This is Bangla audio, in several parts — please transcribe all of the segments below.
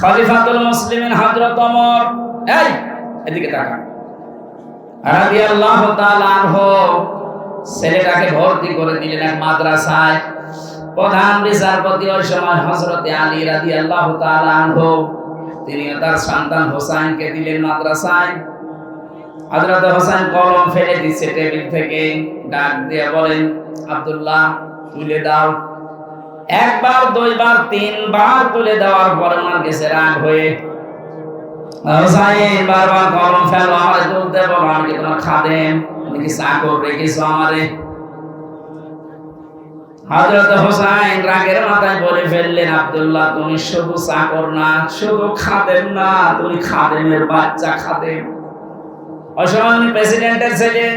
খলিফাতুল মুসলিমিন হযরত ওমর, এই এদিকে তাকা, রাদিয়াল্লাহু তাআলা আনহু ছেলেটাকে ভর্তি করে দিলেন এক মাদ্রাসায়। প্রধান বিচারপতি ওই সময় হযরত আলী রাদিয়াল্লাহু তাআলা আনহু, তিনি তার সন্তান হোসেনকে দিলেন মাদ্রাসায়। হযরত হোসেন কলম ফেলে দিচ্ছে টেবিল থেকে, ডাক দিয়ে বলেন, আব্দুল্লাহ তুলে দাও। একবার, দুইবার, তিনবার তুলে দেওয়ার পর ওনার কাছে রাগ হয়ে, হোসেন বারবার কলম ফেলো, আমারে তুলতে বলো, আমি কি তোমার খাদেম, তুমি কি চাকর রেখেছো আমারে? হযরত হোসেন রাগের মাথায় বলে ফেললেন, আব্দুল্লাহ তুমি শুধু চাকর না, শুধু খাদেম না, তুমি খাদেমের বাচ্চা খাদেম। ওই সময় উনি প্রেসিডেন্টের ছিলেন।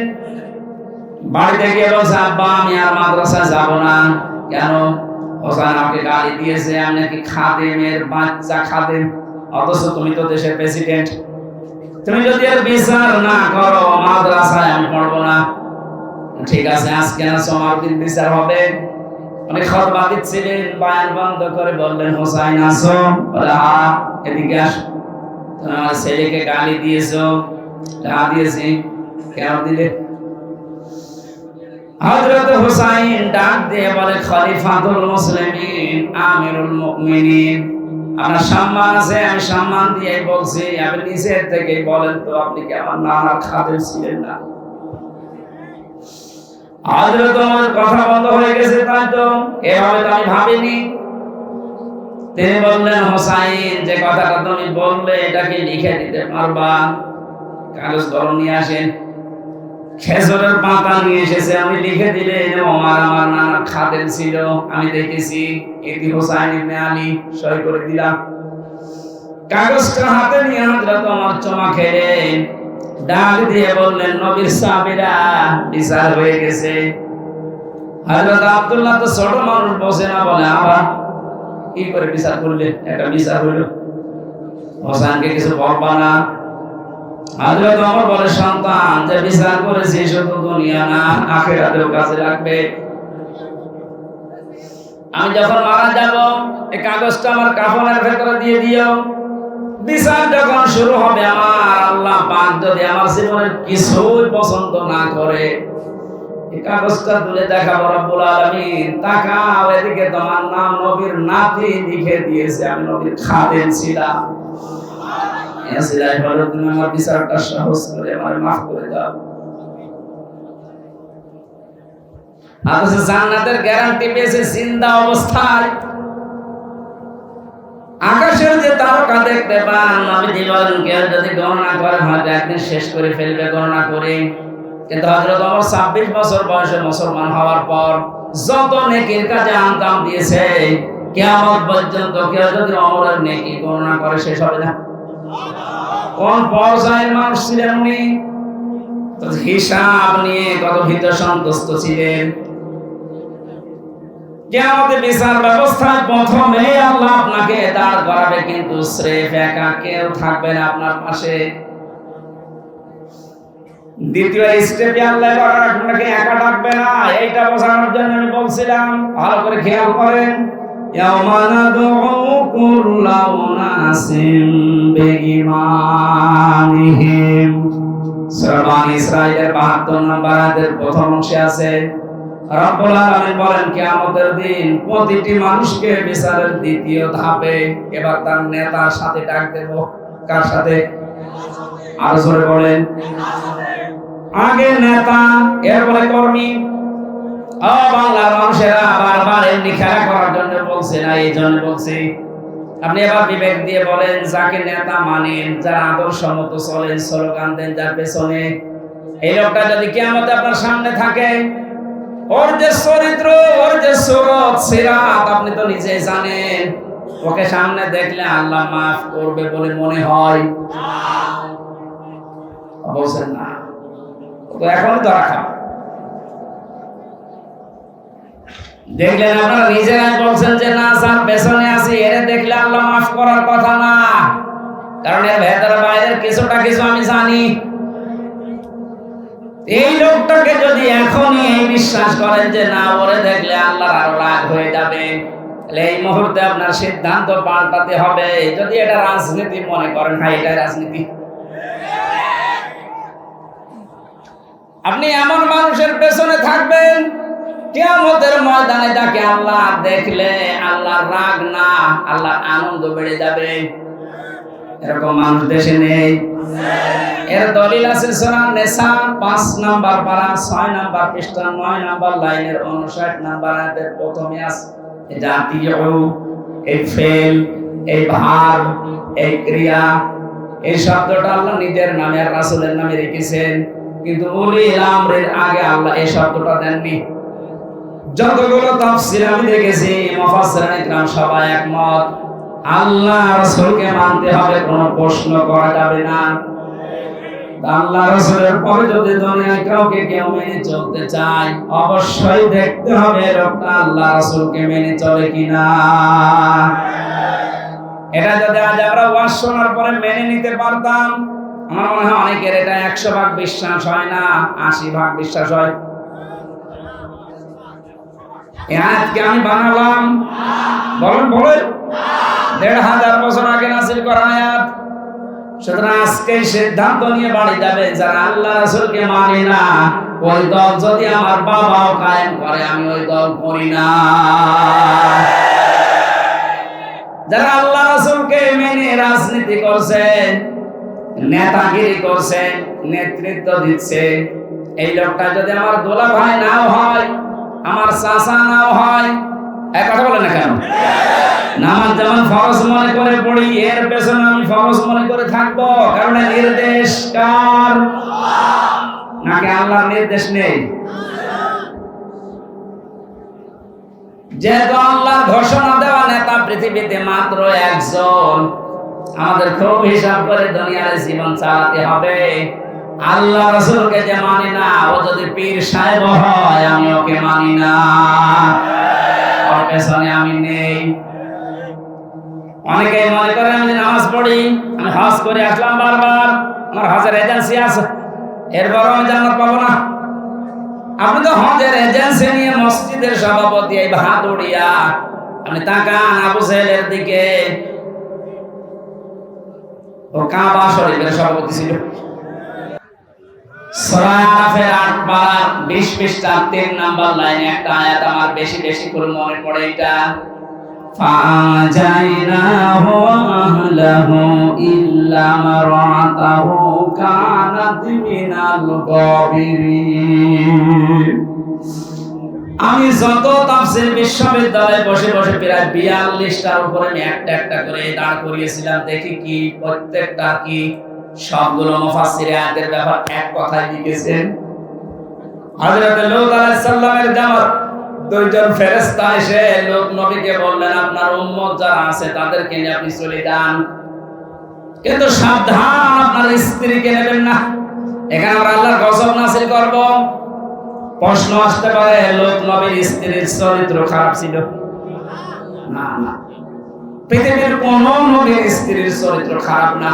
বাড়িতে গিয়ে বলছে, আব্বা আমি আর মাদ্রাসায় যাব না। কেন? হোসেন আমাকে গালি দিয়েছে আমি নাকি খাদেমের বাচ্চা খাদেম, অথচ তুমি তো দেশের প্রেসিডেন্ট। তুমি যদি এর বিচার না করো মাদ্রাসায় আমি পড়বো না। ঠিক আছে, আজকে না সোমবার দিন বিচার হবে। উনি খুতবা দিচ্ছিলেন, বয়ান বন্ধ করে বললেন, হোসেন আসো। বলে, হ্যাঁ এদিকে আসো। তুমি আমার ছেলেকে গালি দিয়েছো। হ্যাঁ দিয়েছি। কেন দিলে? হযরত হোসেন ডাক দিয়ে বলে, খলিফাতুল মুসলিমিন, আমিরুল মুমিনিন, আপনার সম্মান আছে, আমি সম্মান দিয়ে বলছি, আপনি নিজের থেকেই বলেন তো আপনি কি আমার নানার খাদেম ছিলেন না? হযরত ওমর কথা বন্ধ হয়ে গেছে, তাই তো, এভাবে তো আমি ভাবিনি। তিনি বললেন, হোসেন যে কথাটা তুমি বললে এটাকে লিখে দিতে পারবা? কাগজ কলম নিয়ে আসেন। খেজুরের পাতা নিয়ে এসেছে, আমি লিখে দিলে ওমর আমার নানার খাদেম ছিল, আমি দেখেছি, এটি হোসেন ইবনে আলী, সই করে দিলাম। কাগজটা হাতে নিয়ে হযরত ওমর চমা খেলেন, ডাক দিয়ে বললেন, নবীর সাহাবীরা বিচার হয়ে গেছে। হযরত আব্দুল্লাহ তো ছোট মানুষ, বসে না, বলে, আবার কি করে বিচার করলে? এটা বিচার হইল, হোসেনকে কিছু বলবা না? হযরত ওমর বলে, সন্তান যে বিচার করেছে শুধু দুনিয়া না, আখিরাতেও কাজে লাগবে। আমি যখন মারা যাব এই কাগজটা আমার কাফনের ভেতরে দিয়ে দিও। বিচার যখন শুরু হবে, আমার আল্লাহ পাক যদি আমার জীবনের কিছুই পছন্দ না করে, এই কাগজটা তুলে দেখাবো রব্বুল আলামিন, তাকাও এদিকে, তোমার নাম নবীর নাতি লিখে দিয়েছে, আমি নবীর খাদেম ছিলাম। তুমি আমার বিচারটা সহজ করে আমার মাফ করে দাও। অথচ জান্নাতের গ্যারান্টি পেয়েছে জিন্দা অবস্থায়। আকাশের যে তারকা দেখতে পান, আমি জীবন কেউ যদি গণনা করে হয়তো একদিন শেষ করে ফেলবে গণনা করে। কিন্তু হযরত ওমর 26 বছর বয়সে মুসলমান হওয়ার পর যত নেকির কাজে আঞ্জাম দিয়েছে, কিয়ামত পর্যন্ত কেউ যদি ওমরের নেকি গণনা করে শেষ হবে না। কোন পর্যায়ের মানুষ ছিলেন উনি? হিসাব নিয়ে কত ভীত সন্তুষ্ট ছিলেন। কিয়ামতের বিচার ব্যবস্থায় প্রথমে আল্লাহ আপনাকে দাঁড় করাবে, কিন্তু স্রেফ একা কেউ থাকবে না আপনার পাশে। দ্বিতীয় স্টেপে আল্লাহ আপনাকে একা ডাকবে না। এইটা বোঝানোর জন্য আমি বলছিলাম, ভালো করে খেয়াল করেন। ইয়াওমা নাদউ কুল্লা উনাসিম বিইমানিহিম, সূরা বানী ইসরাঈলের ৭২ নম্বর আয়াতের প্রথম অংশে আছে। রব্বুল আলামিন বলেন, কিয়ামতের দিন প্রতিটি মানুষকে বিচারের দ্বিতীয় ধাপে এবার তার নেতার সাথে ডাক দেব। কার সাথে? আর জোরে বলেন। আগে নেতা, এরপরে কর্মী। ও বাংলার মানুষেরা, বারবার এমনি খেলা করার জন্য বলছে না, এই জন্য বলছি। আপনি এবার বিবেক দিয়ে বলেন, যাকে নেতা মানেন, যার আদর্শ মতো চলেন, স্লোগান দেন যার পেছনে, এই লোকটা যদি কিয়ামতে আপনার সামনে থাকে, ওর যে চরিত্র, ওর যে সুরত সিরাত আপনি তো নিজেই জানেন। ওকে সামনে দেখলে আল্লাহ মাফ করবে বলে মনে হয়? বলছেন না, তো এখন ধরা খাও। দেখলেন আপনারা নিজেরাই বলছেন যে না, যার পেছনে আছি এর দেখলে আল্লাহ মাফ করার কথা না, কারণ এর ভেতরে বাইরের কিছুটা কিছু আমি জানি। এই লোকটাকে যদি এখনই এই বিশ্বাস করেন যে না, ওরে দেখলে আল্লাহর আরো রাগ হয়ে যাবে, এই মুহূর্তে আপনার সিদ্ধান্ত পাল্টাতে হবে। যদি এটা রাজনীতি মনে করেন, হ্যাঁ এটা রাজনীতি। আপনি এমন মানুষের পেছনে থাকবেন কিয়ামতের ময়দানে যাকে আল্লাহ দেখলে আল্লাহর রাগ না, আল্লাহর আনন্দ বেড়ে যাবে। এরকম মানুষ দেশে নেই। এর দলিল আছে সূরা নিসা 5 নাম্বার পারা 6 নাম্বার পৃষ্ঠা 9 নাম্বার লাইনের 59 নাম্বার আয়াতের প্রথমে আছে জাতীয় এই ফেল, এই ভাব, এই ক্রিয়া, এই শব্দটা আল্লাহ নিজের নামে আর রাসূলের নামে রেখেছেন, কিন্তু উলিল আমরের আগে আল্লাহ এই শব্দটা দেননি। যতগুলো তাফসীর আমি দেখেছি মুফাসসিরিন ইকরাম সবাই একমত, আল্লাহ রাসূলকে মানতে হবে, কোনো প্রশ্ন করা যাবে না। আল্লাহ রাসূলের পরে যদি দুনিয়ায় কাউকে কেউ মেনে চলতে চায়, অবশ্যই দেখতে হবে লোকটা আল্লাহ রাসূলকে মেনে চলে কিনা। এটা যদি আজ আমরা ওয়াজ শোনার পরে মেনে নিতে পারতাম, আমার মনে হয় অনেকের এটা 100 ভাগ বিশ্বাস হয় না, 80 ভাগ বিশ্বাস হয়। এই আয়াতকে আমি বানালাম, বলেন বলেন, 1500 বছর আগে নাযিল করা আয়াত। সুতরাং আজকে সিদ্ধান্ত নিয়ে বাড়ি যাবে, যারা আল্লাহ রাসূলকে মানে না, ওই দল যদি আমার বাবাও কায়েম করে আমি ওই দল করি না। যারা আল্লাহ রাসূলকে মেনে রাজনীতি করছে, নেতাগিরি করছে, নেতৃত্ব দিচ্ছে, এই লোকটা যদি আমার দোলা ভাই নাও হয়, আমার চাচা নাও হয়, এক কথা বলে না কেন? নামাজ যেমন ফরজ মনে করে পড়ি, এর পেছনে আমি ফরজ মনে করে থাকবো, কারণ নির্দেশ কার? নাকি আল্লাহর নির্দেশ নেই? যেহেতু আল্লাহর ঘোষণা দেওয়া নেতা পৃথিবীতে মাত্র একজন, আমাদের খুব হিসাব করে দুনিয়ার জীবন চালাতে হবে। আল্লাহ রাসূলকে যে মানি না, ও যদি পীর সাহেব হয় আমি ওকে মানি না, ওর পেছনে আমি নেই। অনেকেই মনে করে আমি নামাজ পড়ি, আমি হজ করে আসলাম বারবার, আমার হজের এজেন্সি আছে, এরপর আমি জান্নাত পাবো না। আপনি তো হজের এজেন্সি নিয়ে মসজিদের সভাপতি, এই হাত উড়িয়া আপনি তাকান আবু সাহেলের দিকে, ও কাবা শরীফের সভাপতি ছিল। সূরা আরাফের 8 পারা 20 পৃষ্ঠা 3 নাম্বার লাইনে একটা আয়াত আমার বেশি বেশি করে মনে পড়ে, এটা ফাজাইনাহু ওয়া আহলাহু ইল্লা মারাতাহু কানাত মিনাল গাবিরিন। আমি যত তাফসীর বিশ্ববিদ্যালয়ে বসে বসে প্রায় 42টার উপরে আমি একটা একটা করে দাঁড় করিয়েছিলাম, দেখি কি প্রত্যেকটা কি সবগুলো মুফাসসিরে আয়াতের ব্যাপার এক কথায় লিখেছেন। হযরত লূত আলাইহিস সালামের জামাত দুইজন ফেরেশতা এসে লূত নবীকে বললেন, আপনার উম্মত যারা আছে তাদেরকে নিয়ে আপনি চলে যান, কিন্তু সাবধান আপনার স্ত্রীকে নেবেন না, এখানে আমরা আল্লাহর গজব নাযিল করব। প্রশ্ন আসতে পারে, লূত নবীর স্ত্রীর চরিত্র খারাপ ছিল? না না, পৃথিবীর কোন নবীর স্ত্রীর চরিত্র খারাপ না,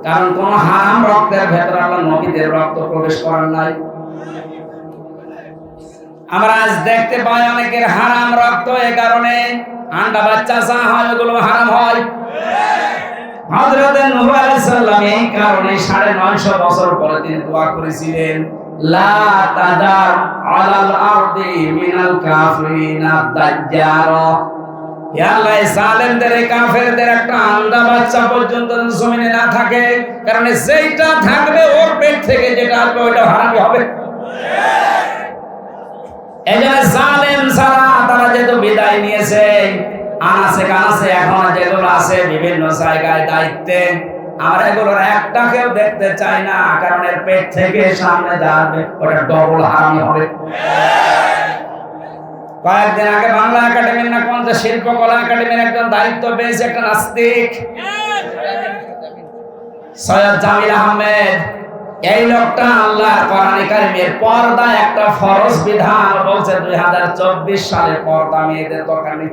কারণ কোন হারাম রক্তের ভেতরে আল্লাহ নবীদের রক্ত প্রবেশ করার নাই। আমরা আজ দেখতে পাই অনেকের হারাম রক্ত, এই কারণে আন্ডা বাচ্চা যা হয় ওগুলো হারাম হয়। হযরত নূহ আলাইহিস সালাম এই কারণে 950 বছর পরে তিনি দোয়া করেছিলেন, লা তাদার আলাল আরদি মিনাল কাফিরিনা দাজ্জার। হে আল্লাহ, জালেমদের, কাফেরদের একটা আন্ডা বাচ্চা পর্যন্ত জমিনে না থাকে, কারণ যেটা থাকবে ওর পেট থেকে যেটা আসবে ওটা হারামি হবে। এজন্য জালেম ছাড়া তারা যেহেতু বিদায় নিয়েছে, আনাসে কানাসে এখন যেগুলো আছে বিভিন্ন জায়গায় দায়িত্বে, আমরা এগুলোর একটাকেও দেখতে চাই না, কারণ এর পেট থেকে সামনে যাবে ওটা ডবল হারামি হবে। কয়েকদিন আগে বাংলা একাডেমির না কোন শিল্পকলা একাডেমির একজন দায়িত্ব পেয়েছে একটা নাস্তিক, সৈয়দ জামিল আহমেদ। এই লোকটা আল্লাহর কোরআন কারীমের পর্দা একটা ফরজ বিধান বলছে 2024 সালে পর্দা মেয়েদের দরকার নেই।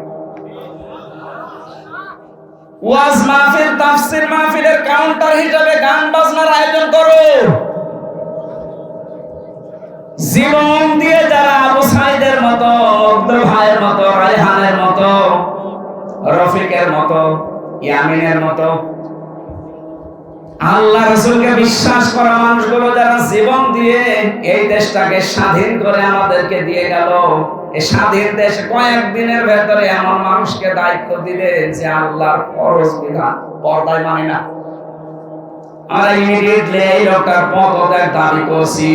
ওয়াজ মাহফিল, তাফসীর মাহফিলের কাউন্টার হিসেবে গান বাজনার আয়োজন করো। জীবন দিয়ে যারা আবু সাইদের মতো, মুগ্ধ ভাইয়ের মতো, রায়হানের মতো রফিকের মতো, ইয়ামিনের মতো। আল্লাহ রাসূলকে বিশ্বাস করা মানুষগুলো যারা জীবন দিয়ে এই দেশটাকে স্বাধীন করে আমাদেরকে দিয়ে গেল, এই স্বাধীন দেশ কয়েকদিনের ভেতরে এমন মানুষকে দায়িত্ব দিলে যে আল্লাহর ফরজ বিধান পর্দায় মানে না, আমরা ইমিডিয়েটলি এই লোকটার পদত্যাগ দাবি করছি।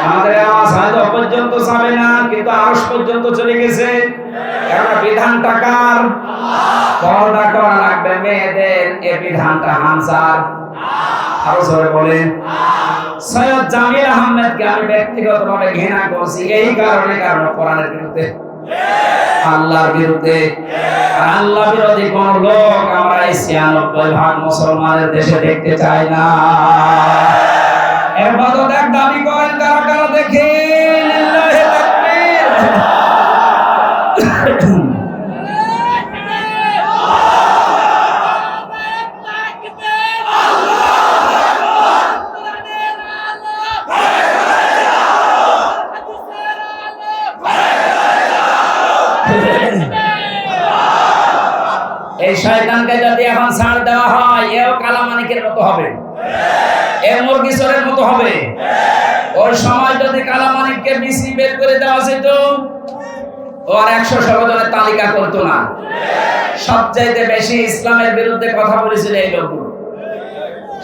আমাদের আওয়াজ হয়তো পর্যন্ত যাবে না, কিন্তু আরশ পর্যন্ত চলে গেছে। কারণ বিধানটা কার? পর্দা করা লাগবে মেয়েদের, এই বিধানটা হামজার। আরো জোরে বলেন। সৈয়দ জামিল আহমেদকে আমি ব্যক্তিগতভাবে ঘৃণা করছি এই কারণে, কারণ কোরআনের বিরুদ্ধে, আল্লাহর বিরুদ্ধে। আর আল্লাহ বিরোধী কোন লোক আমরা এই ৯৬% মুসলমানের দেশে দেখতে চাই না। এর পদত্যাগ দাবি করেন কারা কারা দেখি? লিল্লাহি তাকবীর। এই শয়তানকে যদি এখন ছাড় দেওয়া হয়, এও কালামানিকের মতো হবে, এ মুরগি চোরের মতো হবে। ওই সময় যদি কালামানিককে বিসি বের করে দেওয়া যেত, ওর ১১৬ জনের তালিকা করতো না। সবচাইতে বেশি ইসলামের বিরুদ্ধে কথা বলেছিল এই লোকগুলো।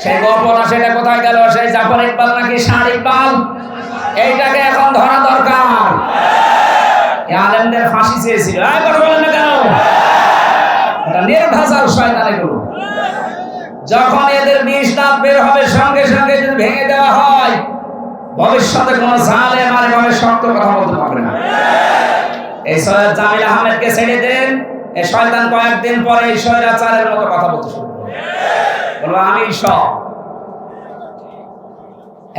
সেই গল্পটা সেটা কোথায় গেল? সেই জাফর ইকবাল নাকি শাহ ইকবাল? এইটাকে এখন ধরা দরকার। আলেমদের ফাঁসি চেয়েছিল, কথা বলেন না কেন? নির্ভেজাল শয়তান এগুলো। যখন এদের ২০ দাঁত বের হবে, সঙ্গে সঙ্গে যদি ভেঙে দেওয়া হয়, ভবিষ্যতে কোন জালেম আর এভাবে শক্ত কথা বলতে পারবে না। এই সৈয়দ জামিল আহমেদকে ছেড়ে দেন, এই শয়তান কয়েকদিন পরে এই স্বৈরাচারের মতো কথা বলতে শুরু করবে, বলবো আমি সব।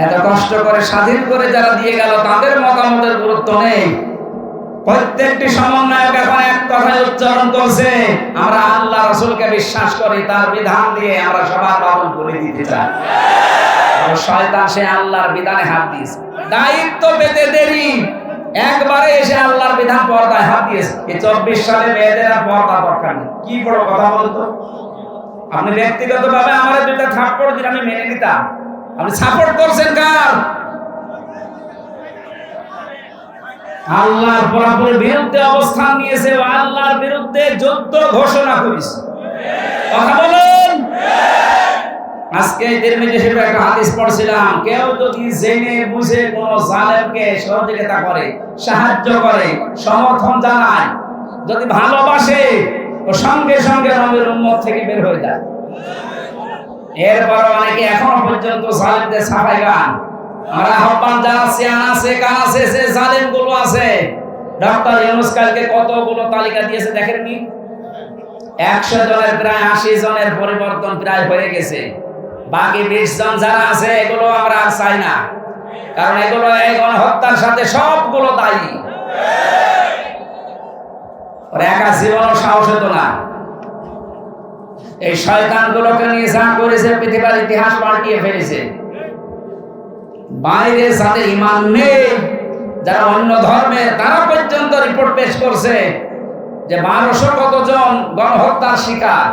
এত কষ্ট করে স্বাধীন করে যারা দিয়ে গেল, তাদের মতামতের গুরুত্ব নেই। প্রত্যেকটি সমন্বয়ক এখন এক কথায় উচ্চারণ করছে, আমরা আল্লাহ রাসূলকে বিশ্বাস করি, তার বিধান দিয়ে আমরা সবার পালন করে দিতে চাই। শয়তান সে আল্লাহর বিধানে হাত দিয়েছে, দায়িত্ব পেতে দেরি, একবারে এসে আল্লাহর বিধান পর্দায় হাত দিয়েছে। এই ২৪ সালে মেয়েদের আর পর্দা দরকার নেই। কি বড় কথা বলতো? আপনি ব্যক্তিগতভাবে আমার দুইটা থাপ্পড় দিন, আমি মেনে নিতাম। আপনি সাপোর্ট করছেন কার? আল্লাহর পুরোপুরি বিরুদ্ধে অবস্থান নিয়েছে, আল্লাহর বিরুদ্ধে যুদ্ধ ঘোষণা করেছে। কথা বলেন। আজকে তিরমিজি শরীফে একটা হাদিস পড়ছিলাম, কেউ যদি জেনে বুঝে কোন জালেমকে সহযোগিতা করে, সাহায্য করে, সমর্থন জানায়, যদি ভালোবাসে, ও সঙ্গে সঙ্গে নবীর উম্মত থেকে বের হয়ে যায়। এরপর অনেকে এখনো পর্যন্ত জালেমদের সাফাই গান। আমরা আহ্বান জানাচ্ছি, আনাছে কানাছে যে জালেম গুলো আছে, ডক্টর ইউনূস কালকে কতগুলো তালিকা দিয়েছে দেখেননি? ১০০ জনের প্রায় ৮০ জনের পরিবর্তন প্রায় হয়ে গেছে। বাকি ২০ জন যারা আছে, এগুলো আমরা আর চাই না, কারণ এগুলো এই গণহত্যার সাথে সবগুলো দায়ী। ওর একা জীবনও সাহস হতো না। এই শয়তানগুলোকে নিয়ে যা করেছে, পৃথিবীর ইতিহাস পাল্টিয়ে ফেলেছে। বাইরে যাদের ঈমান নেই, যারা অন্য ধর্মের, তারা পর্যন্ত রিপোর্ট পেশ করছে যে ১২০০ কতজন গণহত্যার শিকার।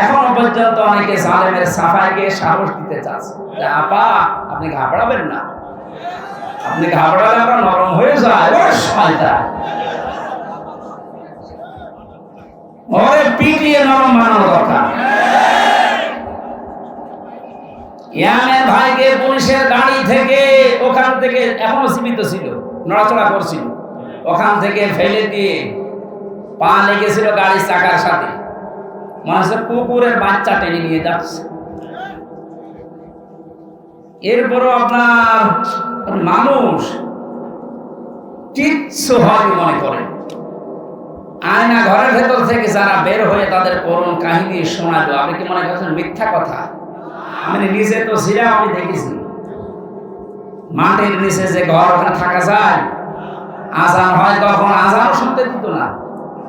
এখনো পর্যন্ত অনেকে জালেমের সাফাইকে সাহস দিতে চাচ্ছে যে আপা আপনি ঘাবড়াবেন না, আপনি ঘাবড়ালে আমরা নরম হয়ে যায়। শয়তান ওরে পিটিয়ে নরম বানানো দরকার। ইয়ামের ভাইকে পুলিশের গাড়ি থেকে, ওখান থেকে, এখনো জীবিত ছিল, নড়াচড়া করছিল, ওখান থেকে ফেলে দিয়ে পা লেগেছিল গাড়ির চাকার সাথে, মনে হচ্ছে কুকুরের বাচ্চা টেনে নিয়ে যাচ্ছে। এরপরও আপনার মানুষ কিচ্ছু হয়নি মনে করেন। আয়না ঘরের ভেতর থেকে যারা বের হয়ে তাদের করুণ কাহিনী শোনালো, আপনি কি মনে করছেন মিথ্যা কথা? আমি নিজে তো ছিলাম, আমি দেখেছি। মাটির নিচে যে ঘর, ওখানে থাকা যায়, আজান হয় তখন আজানও শুনতে দিত না।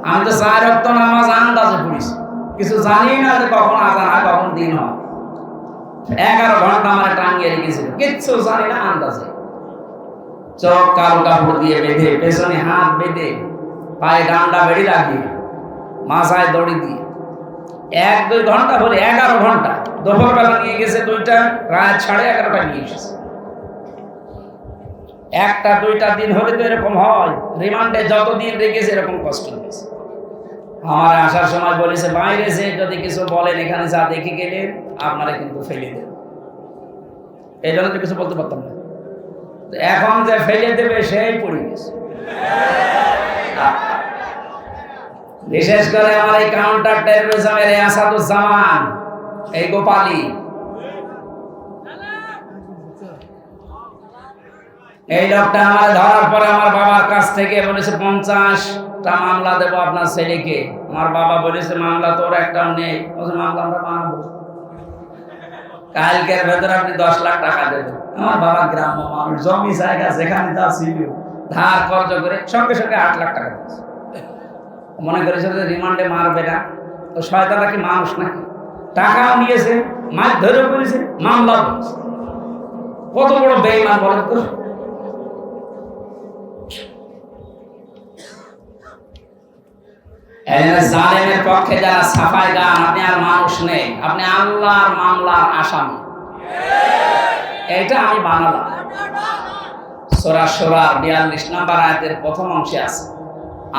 আমি তো ৪ ওয়াক্ত নামাজ আন্দাজে পড়েছি, কিছু জানি না যে কখন আজান হয়, কখন দিন হয়। ১১ ঘন্টা আমার টাঙ্গিয়ে রেখেছিল, কিচ্ছু জানি না, আন্দাজে। চোখ কালো কাপড় দিয়ে বেঁধে, পেছনে হাত বেঁধে, পায়ে ডান্ডা বেড়ি লাগিয়ে, মাথায় দড়ি দিয়ে 1-2 ঘন্টা বলে 11 ঘন্টা, দুপুরবেলা নিয়ে গেছে 2টা, রাত 11:30 নিয়ে এসেছে। 1টা-2টা দিন হলে তো এরকম হয়, রিমান্ডে যতদিন রেখেছে এরকম কষ্ট হয়েছে। আমার আসার সময় বলেছে, বাইরে যে যদি কিছু বলেন এখানে যা দেখে গেলেন আপনারা কিন্তু ফেলে দেন, এই জন্য তো কিছু বলতে পারতাম না। এখন যে ফেলে দেবে সেই পড়ে গেছে। বিশেষ করে আমার এই কাউন্টার টেরোরিজমের আসাদুজ্জামান, এই গোপালী, এই লোকটা আমার ধরার পরে আমার বাবার কাছ থেকে বলেছে 50টা মামলা দেবো আপনার ছেলেকে। আমার বাবা বলেছে মামলা তোর একটাও নেই, বলছে মামলা আমরা বানাবো, কালকের ভেতরে আপনি 10 লাখ টাকা দেবেন। আমার বাবা গ্রাম্য মানুষ, জমি জায়গা যেখানে যা ছিল ধার খরচ করে সঙ্গে সঙ্গে 8 লাখ টাকা দিয়েছে। মনে করেছে যে রিমান্ডে মারবে না, তো শয়তানরা কি মানুষ নাকি? টাকাও নিয়েছে, মাছ ধরেও করেছে, মামলা করেছে। কত বড় বেঈমান বলেন তো। জালেমের পক্ষে যারা সাফাই গান, আপনি আর মানুষ নেই, আপনি আল্লাহর মামলার আসামি। এটা আমি বানালাম। সূরা শুরার 42 নম্বর আয়াতের প্রথম অংশে আছে,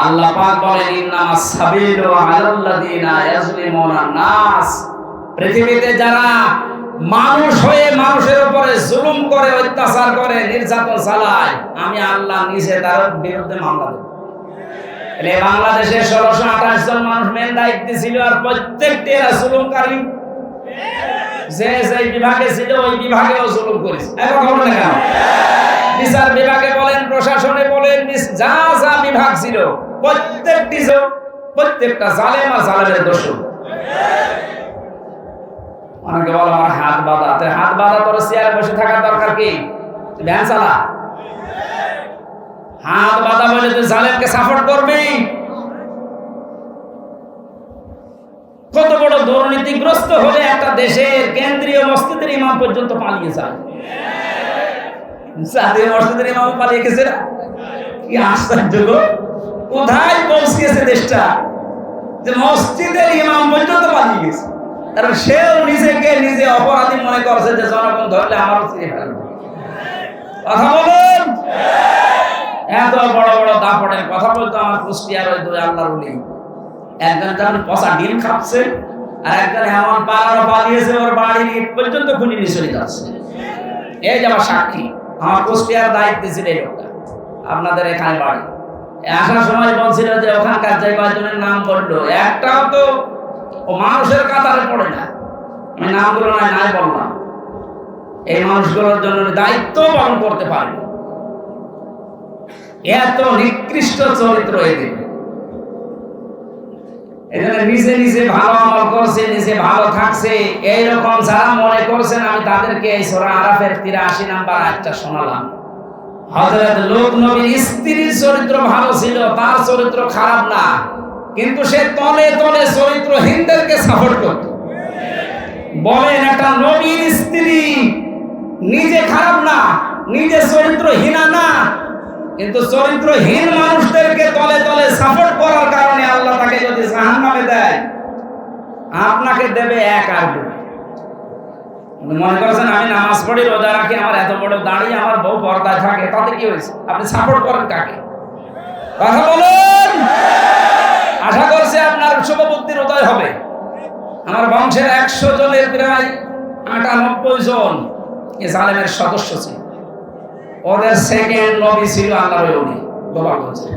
আল্লাহ পাক বলেন, ইন্নামাস সাবিলু আলাল্লাযিনা ইয়াজলিমুনান নাস। পৃথিবীতে যারা মানুষ হয়ে মানুষের উপরে জুলুম করে, অত্যাচার করে, নির্যাতন চালায়, আমি আল্লাহ নিজে তার বিরুদ্ধে মামলা দেব। বাংলাদেশে 1628 জন মানুষ মেন দায়িত্বে ছিল, আর প্রত্যেকটি এরা জুলুমকারী। যে যে বিভাগে ছিল ওই বিভাগেও জুলুম করেছে। এখন খবর না কেন? বিচার বিভাগে বলেন, প্রশাসনে বলেন, যা যা বিভাগ ছিল প্রত্যেকটা জালেম আর জালেমের দোষী। অনেকে বলে আমার হাত বাঁধা, হাত বাঁধা তোর চেয়ারে বসে থাকার দরকার কি? ভ্যান চালা। হাত বাঁধা বলে তুই জালেমকে সাপোর্ট করবি? কত বড় দুর্নীতিগ্রস্ত হলে একটা দেশের কেন্দ্রীয় মসজিদের ইমাম পর্যন্ত পালিয়ে যায়। জাতীয় মসজিদের ইমাম পালিয়ে গেছে না? কি আশ্চর্য! কোথায় পৌঁছিয়েছে দেশটা যে মসজিদের ইমাম পর্যন্ত পালিয়ে গেছে। কারণ সেও নিজেকে নিজে অপরাধী মনে করছে যে জনগণ ধরলে আমারও ছিঁড়ে ফেলবে। কথা বলুন। এত বড় বড় দাপটের কথা বলতো আমার কুষ্টিয়ার ওই 2 আল্লাহর ওলি। একজন যেমন পচা ডিম খাচ্ছে, আর একজন এমন পালানো পালিয়েছে ওর বাড়ির ইট পর্যন্ত খুনি নিয়ে চলে যাচ্ছে। এই যে আমার সাক্ষী, আমার কুষ্টিয়ার দায়িত্বে ছিল এই লোকটা, আপনাদের এখানে বাড়ি। আসার সময় বলছিল যে ওখানকার যে কয়েকজনের নাম বললো, একটাও তো ও মানুষের কাতারে পড়ে না। আমি নামগুলো নাই বললাম, এই মানুষগুলোর জন্য দায়িত্ব পালন করতে পারে। এত নিকৃষ্ট চরিত্র এদের। এখানে নিজে নিজে ভালো আমল করছে, নিজে ভালো থাকছে, এইরকম যারা মনে করছেন, আমি তাদেরকে এই সূরা আরাফের 83 নম্বর আয়াতটা শোনালাম। হযরত লূত নবীর স্ত্রীর চরিত্র ভালো ছিল, তার চরিত্র খারাপ না, কিন্তু সে তলে তলে চরিত্রহীনদেরকে সাপোর্ট করত। বলেন, একটা নবীর স্ত্রী নিজে খারাপ না, নিজে চরিত্রহীনা না, কিন্তু চরিত্রহীন মানুষদেরকে তলে তলে সাপোর্ট করার কারণে আল্লাহ তাকে যদি জাহান্নামে দেয়, আপনাকে দেবে 1 আর 2। মনে করছেন আমি নামাজ পড়ি, রোজা রাখি, আমার এত বড় দাড়ি, আমার বউ পর্দায় থাকে, তাতে কি হয়েছে? আপনি সাপোর্ট করেন কাকে? কথা বলুন। আশা করছি আপনার শুভবুদ্ধির উদয় হবে। আমার বংশের 100 জনের প্রায় 98 জন এ জালেমের সদস্য ছিল। ওদের সেকেন্ড নবী ছিল আল্লাহর ওলি গোপালগঞ্জে।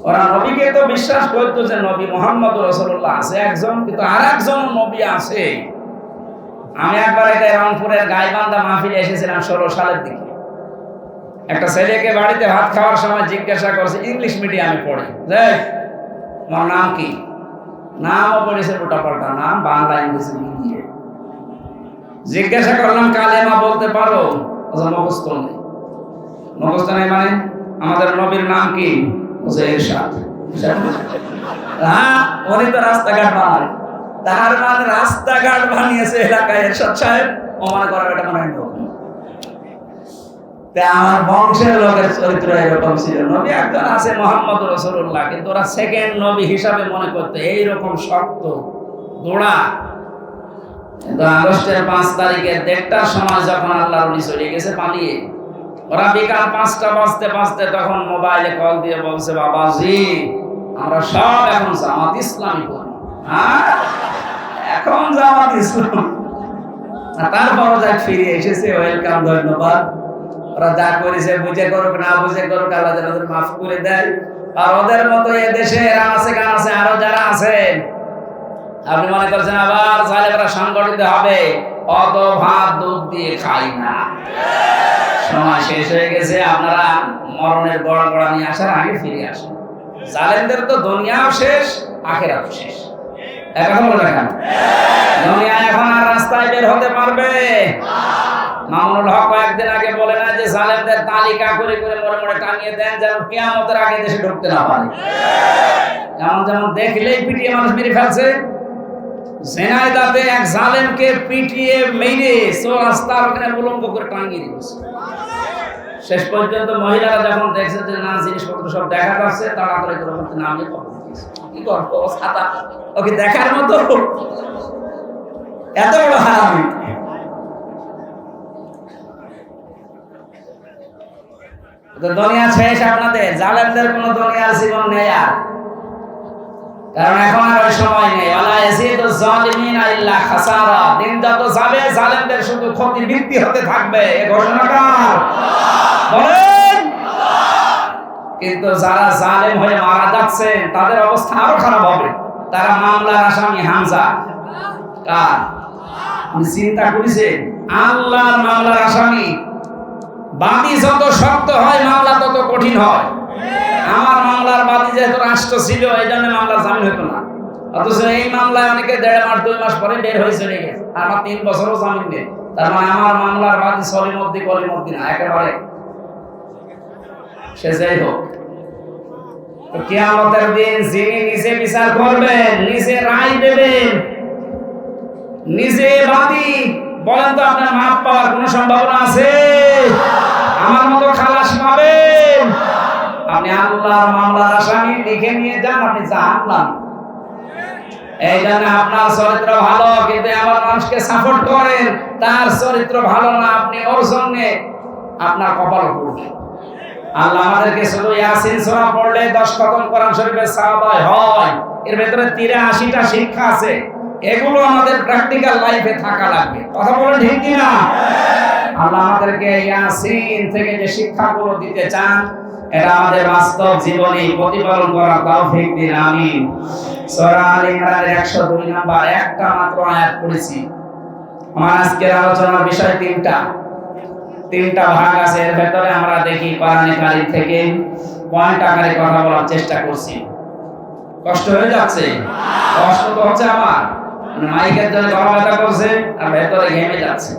ওরা নবীকে তো বিশ্বাস করতো যে নবী মুহাম্মদ রাসূলুল্লাহ আছে একজন, কিন্তু আরেকজন নবী আছে। আমি একবার এটা রংপুরের গাইবান্ধা মাহফিলে এসেছিলাম 16 সালের দিকে। একটা ছেলেকে বাড়িতে ভাত খাওয়ার সময় জিজ্ঞাসা করছে, ইংলিশ মিডিয়ামে পড়ে, যে তোমার নাম কি? নামও বলেছে উল্টাপাল্টা নাম, বাংলা ইংরেজি মিলিয়ে। জিজ্ঞাসা করলাম কালেমা বলতে পারো? মুখস্থ নেই। মুখস্থ নেই মানে আমাদের নবীর নাম কি? ইরশাদ। হ্যাঁ, উনি তো রাস্তাঘাট বানায়, তার মানে রাস্তাঘাট বানিয়েছে এলাকায় এরশাদ সাহেব। ও মনে করার এটা মনে হয় আমার বংশের লোকের চরিত্র এরকম ছিল। নবী একজন আছে মুহাম্মদ রাসূলুল্লাহ, কিন্তু ওরা সেকেন্ড নবী হিসাবে মনে করতে এইরকম শক্ত গোড়া। কিন্তু আগস্টের 5 তারিখের 1টার সময় যখন আল্লাহর নবী চলে গেছে পালিয়ে, ওরা বিকাল 5টা বাজতে তখন মোবাইলে কল দিয়ে বলছে, বাবাজি আমরা সব এখন জামাত ইসলামী করি। হ্যাঁ, এখন জামাত ইসলাম। তারপরও যাক ফিরে এসেছে, ওয়েলকাম, ধন্যবাদ। ওরা যা করেছে বুঝে করুক না বুঝে করুক, আল্লাহ যেন ওদের মাফ করে দেয়। আর ওদের মতো এ দেশে এরা আছে, গান আছে, আরো যারা আছে, আপনি মনে করছেন আবার জালেমরা সংগঠিত হবে? অত ভাত দুধ দিয়ে খাই না। সময় শেষ হয়ে গেছে, আপনারা মরণের গড়া নিয়ে আসার আগে ফিরে আসেন। জালেমদের তো দুনিয়াও শেষ, আখিরাতও শেষ। এখন বলে কেন দুনিয়া এখন আর রাস্তায় বের হতে পারবে? মামুনুল হক কয়েকদিন আগে বলে না যে জালেমদের তালিকা করে করে মরে মরে টাঙিয়ে দেন, যেন কিয়ামতের আগে দেশে ঢুকতে না পারে। যেমন দেখলেই পিটিয়ে মানুষ মেরে ফেলছে। ঝিনাইদহে এক জালেমকে পিটিয়ে মেরে রাস্তার ওখানে উলঙ্গ করে টাঙিয়ে দিয়েছে। শেষ পর্যন্ত মহিলারা যখন দেখছে যে না জিনিসপত্র সব দেখা যাচ্ছে, তাড়াতাড়ি করে বলতে নামিয়ে কবর দিয়েছে। কি করবো, ছাতা ওকে দেখার মতো এত বড় হারামি। দুনিয়া শেষ আপনাদের, জালেমদের কোন দুনিয়ার জীবন নেই আর। কারণ এখন আর ওই সময় নেই। ওয়ালা ইয়াজিদু যালিমিনা ইল্লা খাসারা। দিন যত যাবে জালেমদের শুধু ক্ষতি বৃদ্ধি হতে থাকবে। এই ঘোষণাকার বলেন। কিন্তু যারা জালেম হয়ে মারা যাচ্ছেন তাদের অবস্থা আরো খারাপ হবে। তারা মামলার আসামি হামজা। কার? আপনি চিন্তা করেছেন? আল্লাহর মামলার আসামি। বাদী যত শক্ত হয় মামলা তত কঠিন হয়। আমার মামলার বাদী যেহেতু রাষ্ট্র ছিল, এই জন্য মামলার জামিন হতো না। অথচ এই মামলায় অনেকে 1.5 মাস 2 মাস পরে বের হয়ে চলে গেছে। আমার 3 বছরও জামিন নেই। তার মানে আমার মামলার বাদী কলিমদ্দি না, একেবারে সে যাই হোক। তো কিয়ামতের দিন যিনি নিজে বিচার করবেন, নিজে রায় দেবেন, নিজে বাদী, বলেন তো আপনার মাপ পাওয়ার কোনো সম্ভাবনা আছে? আমার মতো খালাস পাবেন? আপনি আল্লাহর মামলার আসামি লিখে নিয়ে যান, আপনি জাহান্নাম। এই জন্য আপনার চরিত্র ভালো, কিন্তু আমার মানুষকে সাপোর্ট করেন, তার চরিত্র ভালো না, আপনি ওর জন্য আপনার কপাল পুড়বে। আল্লাহ আমাদেরকে শুধু ইয়াসিন সূরা পড়লে 10 খতম কোরআন শরীফের সওয়াব হয়। এর ভিতরে 83টা শিক্ষা আছে। এগুলো আমাদের প্র্যাকটিক্যাল লাইফে থাকা লাগবে। কথা বলেন ঠিক কি না? আল্লাহ আমাদেরকে ইয়াসিন থেকে যে শিক্ষাগুলো দিতে চান, এটা আমাদের বাস্তব জীবনে প্রতিপালন করার তৌফিক দিন, আমিন। সূরা আল ইমরানের 102 নম্বর একটা মাত্র আয়াত পড়েছি। আমার আজকের আলোচনার বিষয় তিনটা ভাগ আছে। এর ভেতরে আমরা দেখি কোরআনে কারীম থেকে পয়েন্ট আকারে কথা বলার চেষ্টা করছি। কষ্ট হয়ে যাচ্ছে? কষ্ট তো হচ্ছে আমার, মাইকের জন্য গলা ব্যথা করছে আর ভেতরে ঘেমে যাচ্ছে।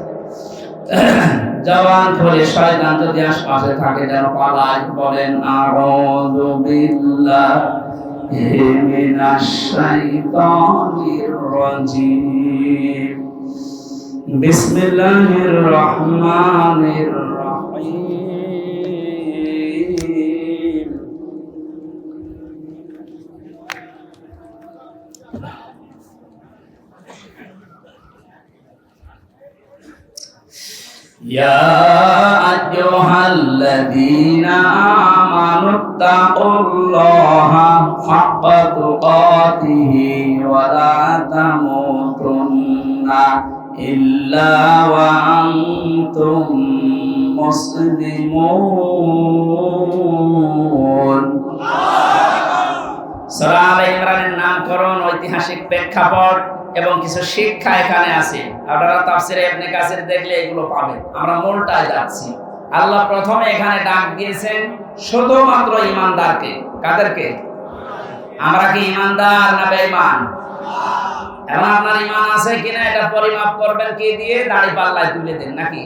জবান খুলে শয়তান যদি আশপাশে থাকে যেন পালায়। বলেন আউযু বিল্লাহি মিনাশ শাইতানির রাজীম। বিসমিল্লাহির রহমানির রহিম। ইয়া আইয়ুহাল্লাযীনা আমানুত্তাকুল্লাহা হাক্কা তুকাতিহি ওয়া লা তামুতুন্না ইল্লা ওয়া আনতুম মুসলিমুন। সূরা আল ইমরানের নামকরণ, ঐতিহাসিক প্রেক্ষাপট এবং কিছু শিক্ষা এখানে আছে। আপনারা তাফসীরে ইবনে কাসির দেখলে এগুলো পাবেন। আমরা মূলটায় যাচ্ছি। আল্লাহ প্রথমে এখানে ডাক দিয়েছেন শুধুমাত্র ঈমানদারকে। কাদেরকে? আমরা কি ঈমানদার না বেঈমান? এখন আপনার ঈমান আছে কিনা এটা পরিমাপ করবেন কি দিয়ে? দাড়ি পাল্লায় তুলে দেন নাকি?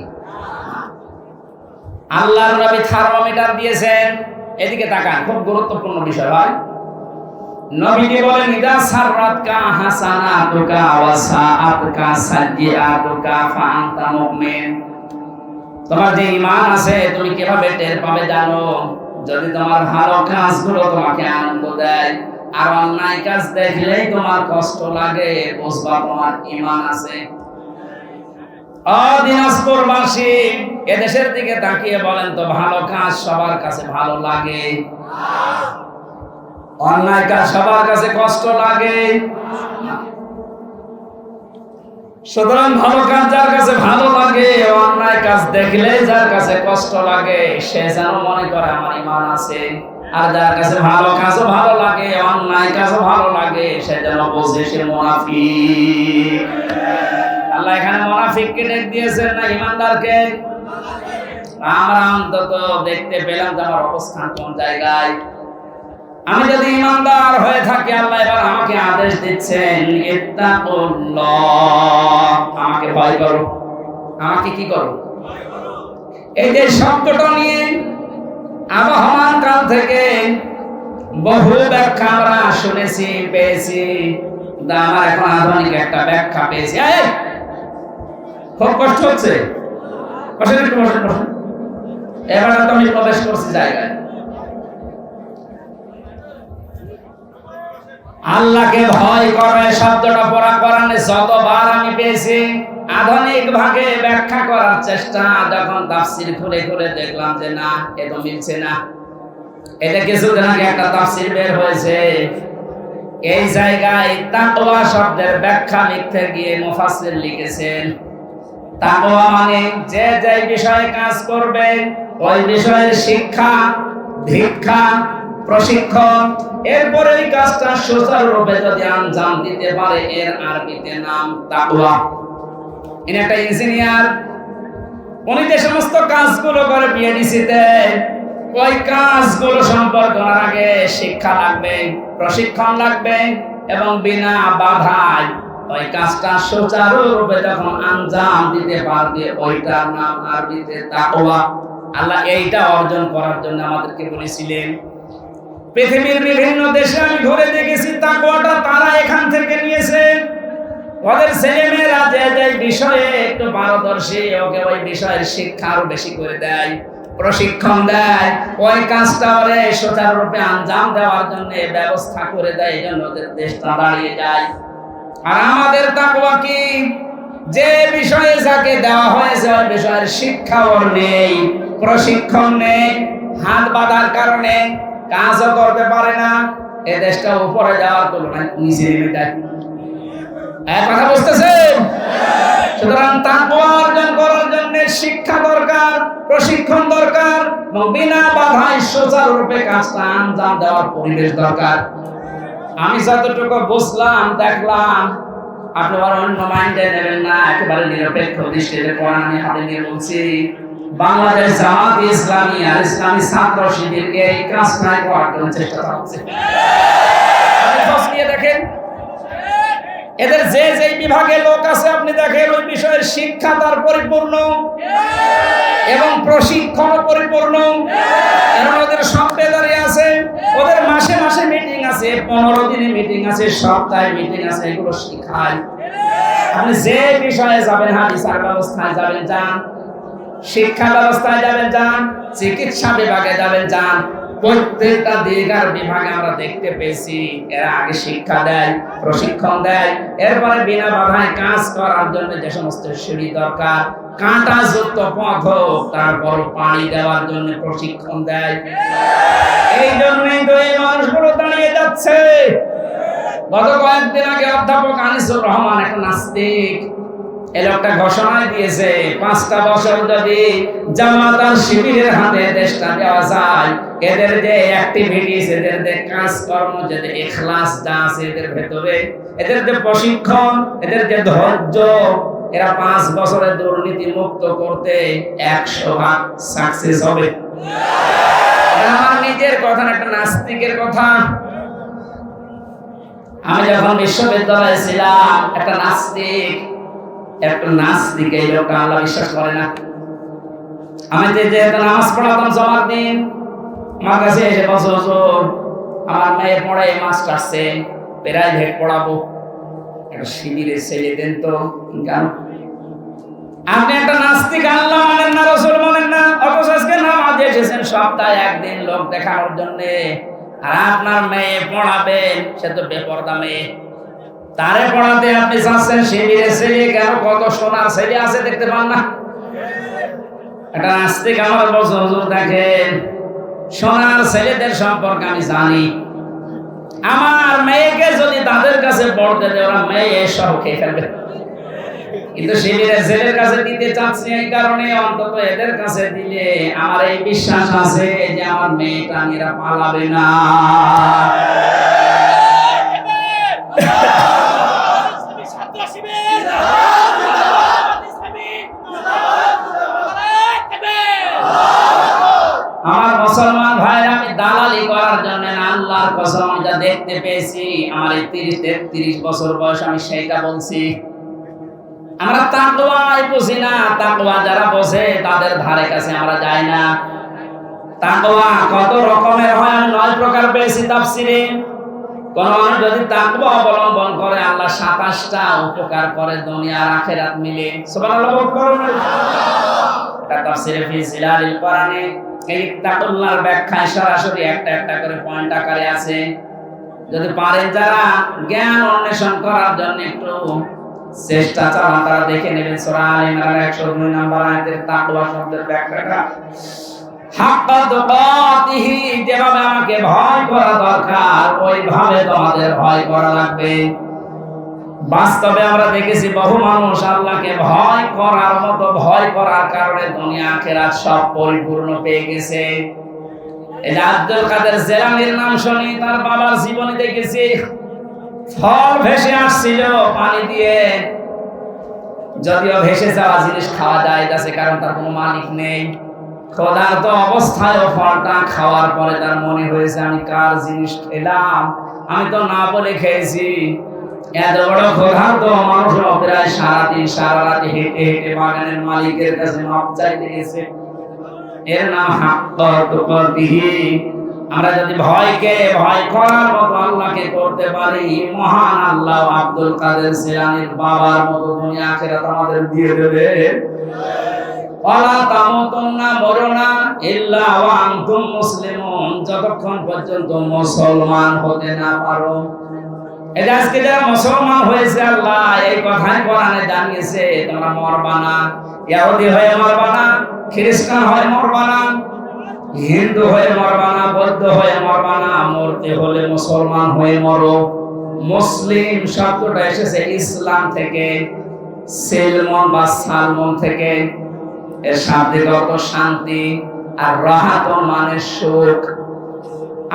আল্লাহর নবী থার্মোমিটার দিয়েছেন। এদিকে তাকান, খুব গুরুত্বপূর্ণ বিষয় ভাই। নবীজি বলেন ইদা সাররাতকা হাসানাতুকা ওয়া সাআতকা সাইয়্যাতুকা ফা আনতা মুমিন। তোমার যে ঈমান আছে তুমি কিভাবে টের পাবে জানো? যদি তোমার ভালো কাজগুলো তোমাকে আনন্দ দেয়, আর অন্যায় কাজ দেখলেই তোমার কষ্ট লাগে, বুঝবা তোমার ঈমান আছে। দিনাজপুরবাসী, এদেশের দিকে তাকিয়ে বলেন তো, ভালো কাজ সবার কাছে ভালো লাগে? অন্যায় কাজ সবার কাছে কষ্ট লাগে? সুতরাং ভালো কাজ যার কাছে ভালো লাগে, অন্যায় কাজ দেখলে যার কাছে কষ্ট লাগে, সে যেন মনে করে আমার ঈমান আছে। আর যার কাছে ভালো কাজও ভালো লাগে, অন্যায় কাজও ভালো লাগে, সে যেন বোঝে সে মুনাফিক। আল্লাহ এখানে মুনাফিককে ডেকে দিয়েছেন না ঈমানদারকে? আমরা অন্তত দেখতে পেলাম যে আমার অবস্থান কোন জায়গায়। আমি যদি ঈমানদার হয়ে থাকি, আল্লাহ এবার আমাকে আদেশ দিচ্ছেন, ইত্তাকুল্লাহ, আমাকে ভয় করো। আমাকে কি করো? এই যে শব্দটা নিয়ে আবহমান কাল থেকে বহু ব্যাখ্যা আমরা শুনেছি, পেয়েছি, কিন্তু আমার এখন আধুনিক একটা ব্যাখ্যা পেয়েছি। খুব কষ্ট হচ্ছে, এবার তো আমি প্রবেশ করছি জায়গায়। আল্লাহকে ভয় করে শব্দটা পড়া কোরআনে যতবার আমি পেয়েছি, আধুনিক ভাগে ব্যাখ্যা করার চেষ্টা, যখন তাফসীর খুলে খুলে দেখলাম যে না, এ তো মিলছে না। এটা কিছুদিন আগে একটা তাফসীর বের হয়েছে, এই জায়গায় তাকওয়া শব্দের ব্যাখ্যা লিখতে গিয়ে মুফাসসির লিখেছেন, তাকওয়া মানে যে যে বিষয়ে কাজ করবে ওই বিষয়ের শিক্ষা, দীক্ষা, প্রশিক্ষণ, এরপরে এই কাজটা সুচারুরূপে যদি আঞ্জাম দিতে পারে, এর আরবিতে নাম তাকওয়া। ইনি একটা ইঞ্জিনিয়ার, উনি যে সমস্ত কাজগুলো করে বিএডিসিতে, ওই কাজগুলো সম্পর্কে ওনার আগে শিক্ষা লাগবে, প্রশিক্ষণ লাগবে, এবং বিনা বাধায় ওই কাজটা সুচারুরূপে যখন আঞ্জাম দিতে পারবে, ওইটার নাম আরবিতে তাকওয়া। আল্লাহ এইটা অর্জন করার জন্য আমাদেরকে বলেছিলেন। পৃথিবীর বিভিন্ন দেশে আমি ঘুরে দেখেছি, তাকওয়াটা তারা এখান থেকে নিয়েছে। ওদের ছেলেমেয়েরা যে যে বিষয়ে একটু পারদর্শী, ওকে ওই বিষয়ের শিক্ষা আরো বেশি করে দেয়, প্রশিক্ষণ দেয়, ওই কাজটা ওরে সুচারুরূপে আঞ্জাম দেওয়ার জন্য ব্যবস্থা করে দেয়। এই জন্য ওদের দেশটা দাঁড়িয়ে যায়। আর আমাদের তাকওয়া কি? যে বিষয়ে যাকে দেওয়া হয়েছে ওই বিষয়ের শিক্ষা ওর নেই, প্রশিক্ষণ নেই, হাত বাঁধার কারণে কাজও করতে পারে না, এ দেশটা উপরে যাওয়ার তুলনায় নিচে নেমে যায়। কথা বুঝতেছেন? সুতরাং তাকওয়া অর্জন করার জন্য শিক্ষা দরকার, প্রশিক্ষণ দরকার, এবং বিনা বাধায় সুচারুরূপে কাজটা আঞ্জাম দেওয়ার পরিবেশ দরকার। আমি যতটুকু বুঝলাম, দেখলাম, আপনারা অন্য মাইন্ডে নেবেন না, একেবারে নিরপেক্ষ দৃষ্টিতে কোরআন আমি হাতে নিয়ে বলছি। বাংলাদেশ জামাত ইসলামী আর ইসলামী ছাত্র শিবিরকে এই কাজটা করার জন্য চেষ্টা চালাচ্ছে। আপনি খোঁজ নিয়ে দেখেন, এদের যে যে বিভাগে লোক আছে, আপনি দেখেন ওই বিষয়ের শিক্ষা তার পরিপূর্ণ এবং প্রশিক্ষণ পরিপূর্ণ, এবং ওদের সম্পেদারি আছে, ওদের মাসে মাসে মিটিং আছে, 15 দিনে মিটিং আছে, সপ্তাহে মিটিং আছে, এগুলো শিখায়। আপনি যে বিষয়ে যাবেন, হাদিসের ব্যবস্থায় যাবেন, যান, শিক্ষা ব্যবস্থায় যাবেন, যান, চিকিৎসা বিভাগে যাবেন, যান, প্রত্যেকটা দিক আর বিভাগে আমরা দেখতে পেয়েছি এরা আগে শিক্ষা দেয়, প্রশিক্ষণ দেয়, এরপরে বিনা বাধায় কাজ করার জন্য যে সমস্ত সিঁড়ি দরকার, কাঁটাযুক্ত পথ, তারপর পানি দেওয়ার জন্য প্রশিক্ষণ দেয়। এই জন্যই তো এই মানুষগুলো দাঁড়িয়ে যাচ্ছে। গত কয়েকদিন আগে অধ্যাপক আনিসুর রহমান, একটা নাস্তিক, এই লোকটা ঘোষণা দিয়েছে 5টা বছর যদি জামাত আর শিবিরের হাতে দেশটা দেওয়া যায়, এদের যে অ্যাক্টিভিটিস, এদের যে কাজকর্ম, যে ইখলাস যা আছে এদের ভেতরে, এদের যে প্রশিক্ষণ, এদের যে ধৈর্য, এরা 5 বছরে দুর্নীতি মুক্ত করতে 100% সাকসেস হবে। আমার নিজের কথা, একটা নাস্তিকের কথা। আমি যখন বিশ্ববিদ্যালয়ে ছিলাম, একটা নাস্তিক এই লোকটা আল্লাহ বিশ্বাস করে না। আমি যে নামাজ পড়াতাম জমার দিন, আমার কাছে এসে বছর আমার মেয়ের পড়াই মাস্টার্সে প্রাইভেট পড়াবো, একটা শিবিরের ছেলে দেন তো। কেন আপনি একটা নাস্তিক, আল্লাহ মানেন না, রাসূল এসেছেন সপ্তাহে একদিন লোক দেখানোর জন্য, আর আপনার মেয়ে পড়াবেন, সে তো বেপরদা মেয়ে, তারে পড়াতে আপনি চাচ্ছেন শিবিরে ছেলে, কেন কত সোনার ছেলে আছে দেখতে পান না? এটা নাস্তিক আমার বলছে, হুজুর দেখেন সোনার ছেলেদের সম্পর্কে আমি জানি, আমার মেয়েকে যদি তাদের কাছে পড়তে দেয় ওরা মেয়ে সহ খেয়ে ফেলবে, কিন্তু শিবিরের ছেলের কাছে দিতে চাচ্ছি এই কারণে অন্তত এদের কাছে দিলে আমার এই বিশ্বাস আছে যে আমার মেয়েটা এরা পালাবে না। আমার মুসলমান ভাইরা, আমি দালালি করার জন্য না, আল্লাহর কসম আমি যা দেখতে পেয়েছি আমার এই 30-33 বছর বয়স আমি সেইটা বলছি। আমরা তাকওয়াই বুঝি না, তাকওয়া যারা বোঝে তাদের ধারে কাছে আমরা যাই না। তাকওয়া কত রকমের হয় আমি 9 প্রকার পেয়েছি তাফসীরে। কোন মানুষ যদি তাকওয়া অবলম্বন করে আল্লাহ 27টা উপকার করে দুনিয়া আর আখিরাত মিলে। সুবহানাল্লাহ বলুন। এটা তাফসীরে ফি জিলালিল কোরআনে এই তাকওয়ার ব্যাখ্যায় সরাসরি একটা একটা করে পয়েন্ট আকারে আছে। যদি পারেন যারা জ্ঞান অন্বেষণ করার জন্য একটু চেষ্টা চালান তারা দেখে নেবেন সূরা আল ইমরানের 102 নম্বর আয়াতের তাকওয়া শব্দের ব্যাখ্যাটা। হাক্কা তুকাতিহি, যেভাবে আমাকে ভয় করা দরকার ওইভাবে তোমাদের ভয় করা লাগবে। বাস্তবে আমরা দেখেছি বহু মানুষ আল্লাহকে ভয় করার মতো ভয় করার কারণে দুনিয়া আখিরাত সব পরিপূর্ণ পেয়ে গেছে। এই যে আব্দুল কাদের জেলানির নাম শুনি, তার বাবার জীবনে দেখেছি ফল ভেসে আসছিল পানি দিয়ে, যদিও ভেসে যাওয়া জিনিস খাওয়া যায় গেছে কারণ তার কোনো মালিক নেই। ক্ষুধার্ত অবস্থায় ফলটা খাওয়ার পরে তার মনে হয়েছে আমি কার জিনিস খেলাম, আমি তো না বলে খেয়েছি। এত বড় ক্ষুধার্ত মানুষ প্রায় সারাদিন সারা রাত হেঁটে হেঁটে বাগানের মালিকের কাছে মাপ চাইতে গেছে। এর নাম হাক্কা তুকাতিহি। আমরা যদি ভয়কে ভয় করার মতো আল্লাহকে করতে পারি, মহান আল্লাহ আব্দুল কাদের জিলানীর বাবার মতো দুনিয়া আখিরাত আমাদের দিয়ে দেবে। ওয়ালা তামুতুন্না, মরো না, ইল্লা ওয়া আনতুম মুসলিমুন, যতক্ষণ পর্যন্ত মুসলমান হতে না পারো। এটা আজকে যারা মুসলমান হয়েছে আল্লাহ এই কথাই কোরআনে জানিয়েছে, তোমরা মরবা না, ইহুদি হয়ে মরবা না, খ্রিস্টান হয়ে মরবা না, হিন্দু হয়ে মরবা না, বৌদ্ধ হয়ে মরবা না, মরতে হলে মুসলমান হয়ে মরো। মুসলিম শব্দটা এসেছে ইসলাম থেকে, সেলমন বা সালমন থেকে। এর শাব্দিক অর্থ শান্তি, আর রাহাতুন মানে সুখ।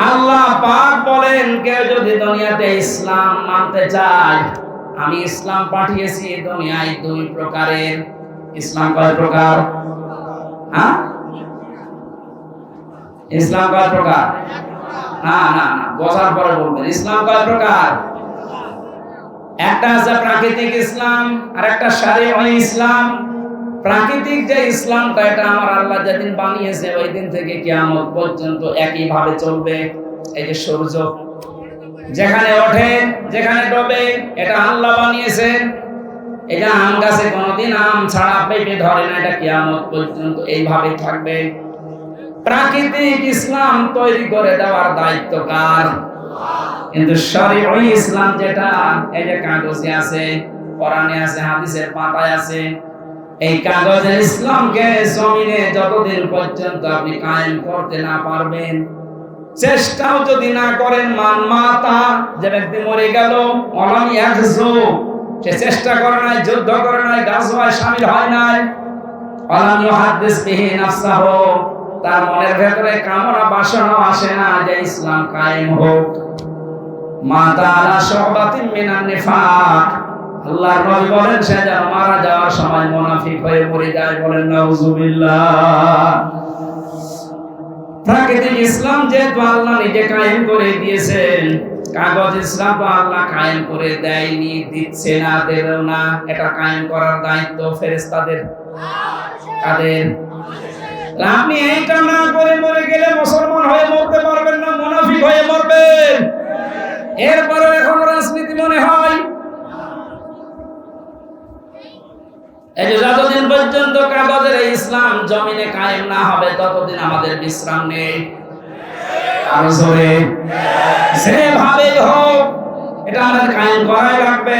আল্লাহ পাক বলেন কেউ যদি দুনিয়াতে ইসলাম মানতে চায়, আমি ইসলাম পাঠিয়েছি দুনিয়ায় 2 প্রকারের। ইসলাম কয় প্রকার? হ্যাঁ, ইসলাম কয় প্রকার? না না না, বোঝার পরে বলবেন। ইসলাম কয় প্রকার? একটা আছে প্রাকৃতিক ইসলাম আর একটা শারঈ ইসলাম। প্রাকৃতিক যে ইসলামটা এটা আমার আল্লাহ যেদিন বানিয়েছে ওই দিন থেকে কিয়ামত পর্যন্ত একই ভাবে চলবে। এই যে সূর্য যেখানে ওঠে যেখানে ডোবে এটা আল্লাহ বানিয়েছেন। এটা আম গাছে কোনোদিন আম ছাড়া পেঁপে ধরে না, এটা কিয়ামত পর্যন্ত এইভাবে থাকবে। প্রাকৃতিক ইসলাম তৈরি করে দেওয়ার দায়িত্ব কার? কিন্তু শরঈ ইসলাম যেটা এই যে কাগজে আছে, কোরআনে আছে, হাদিসের পাতায় আছে, এই কাগজের ইসলামকে জমিনে যতদিন পর্যন্ত আপনি কায়েম করতে না পারবেন, চেষ্টাও যদি না করেন, মান মাতা, যে ব্যক্তি মরে গেল, অলাম ইয়াগজু, সে চেষ্টা করে নাই, যুদ্ধ করে নাই, গাজওয়ায় শামিল হয় নাই, অলাম ইউহাদ্দিস বিহি নাফসাহু, তার মনের ভেতরে কামনা বাসনা আসে না যে ইসলাম কায়েম হোক, মাতা আলা শুবাতিন মিনান নিফাক, আল্লাহর নবী বলেন সে যেন মারা যাওয়ার সময় মুনাফিক হয়ে মরে যায়। বলেন নাউজুবিল্লাহ। প্রাকৃতিক ইসলাম যেহেতু আল্লাহ নিজে কায়েম করে দিয়েছেন, কাগজ ইসলাম তো আল্লাহ কায়েম করে দেয়নি, দিচ্ছে না, দেবেও না। এটা কায়েম করার দায়িত্ব ফেরেশতাদের। কাদের? আপনি এইটা না করে মরে গেলে মুসলমান হয়ে মরতে পারবেন না, মুনাফিক হয়ে মরবেন। এরপরে এখন রাজনীতি মনে হয় এই যে যতদিন পর্যন্ত কাগজের এই ইসলাম জমিনে কায়েম না হবে ততদিন আমাদের বিশ্রাম নেই। আরো জোরে, যেভাবে হোক এটা আমাদের কায়েম করাই লাগবে।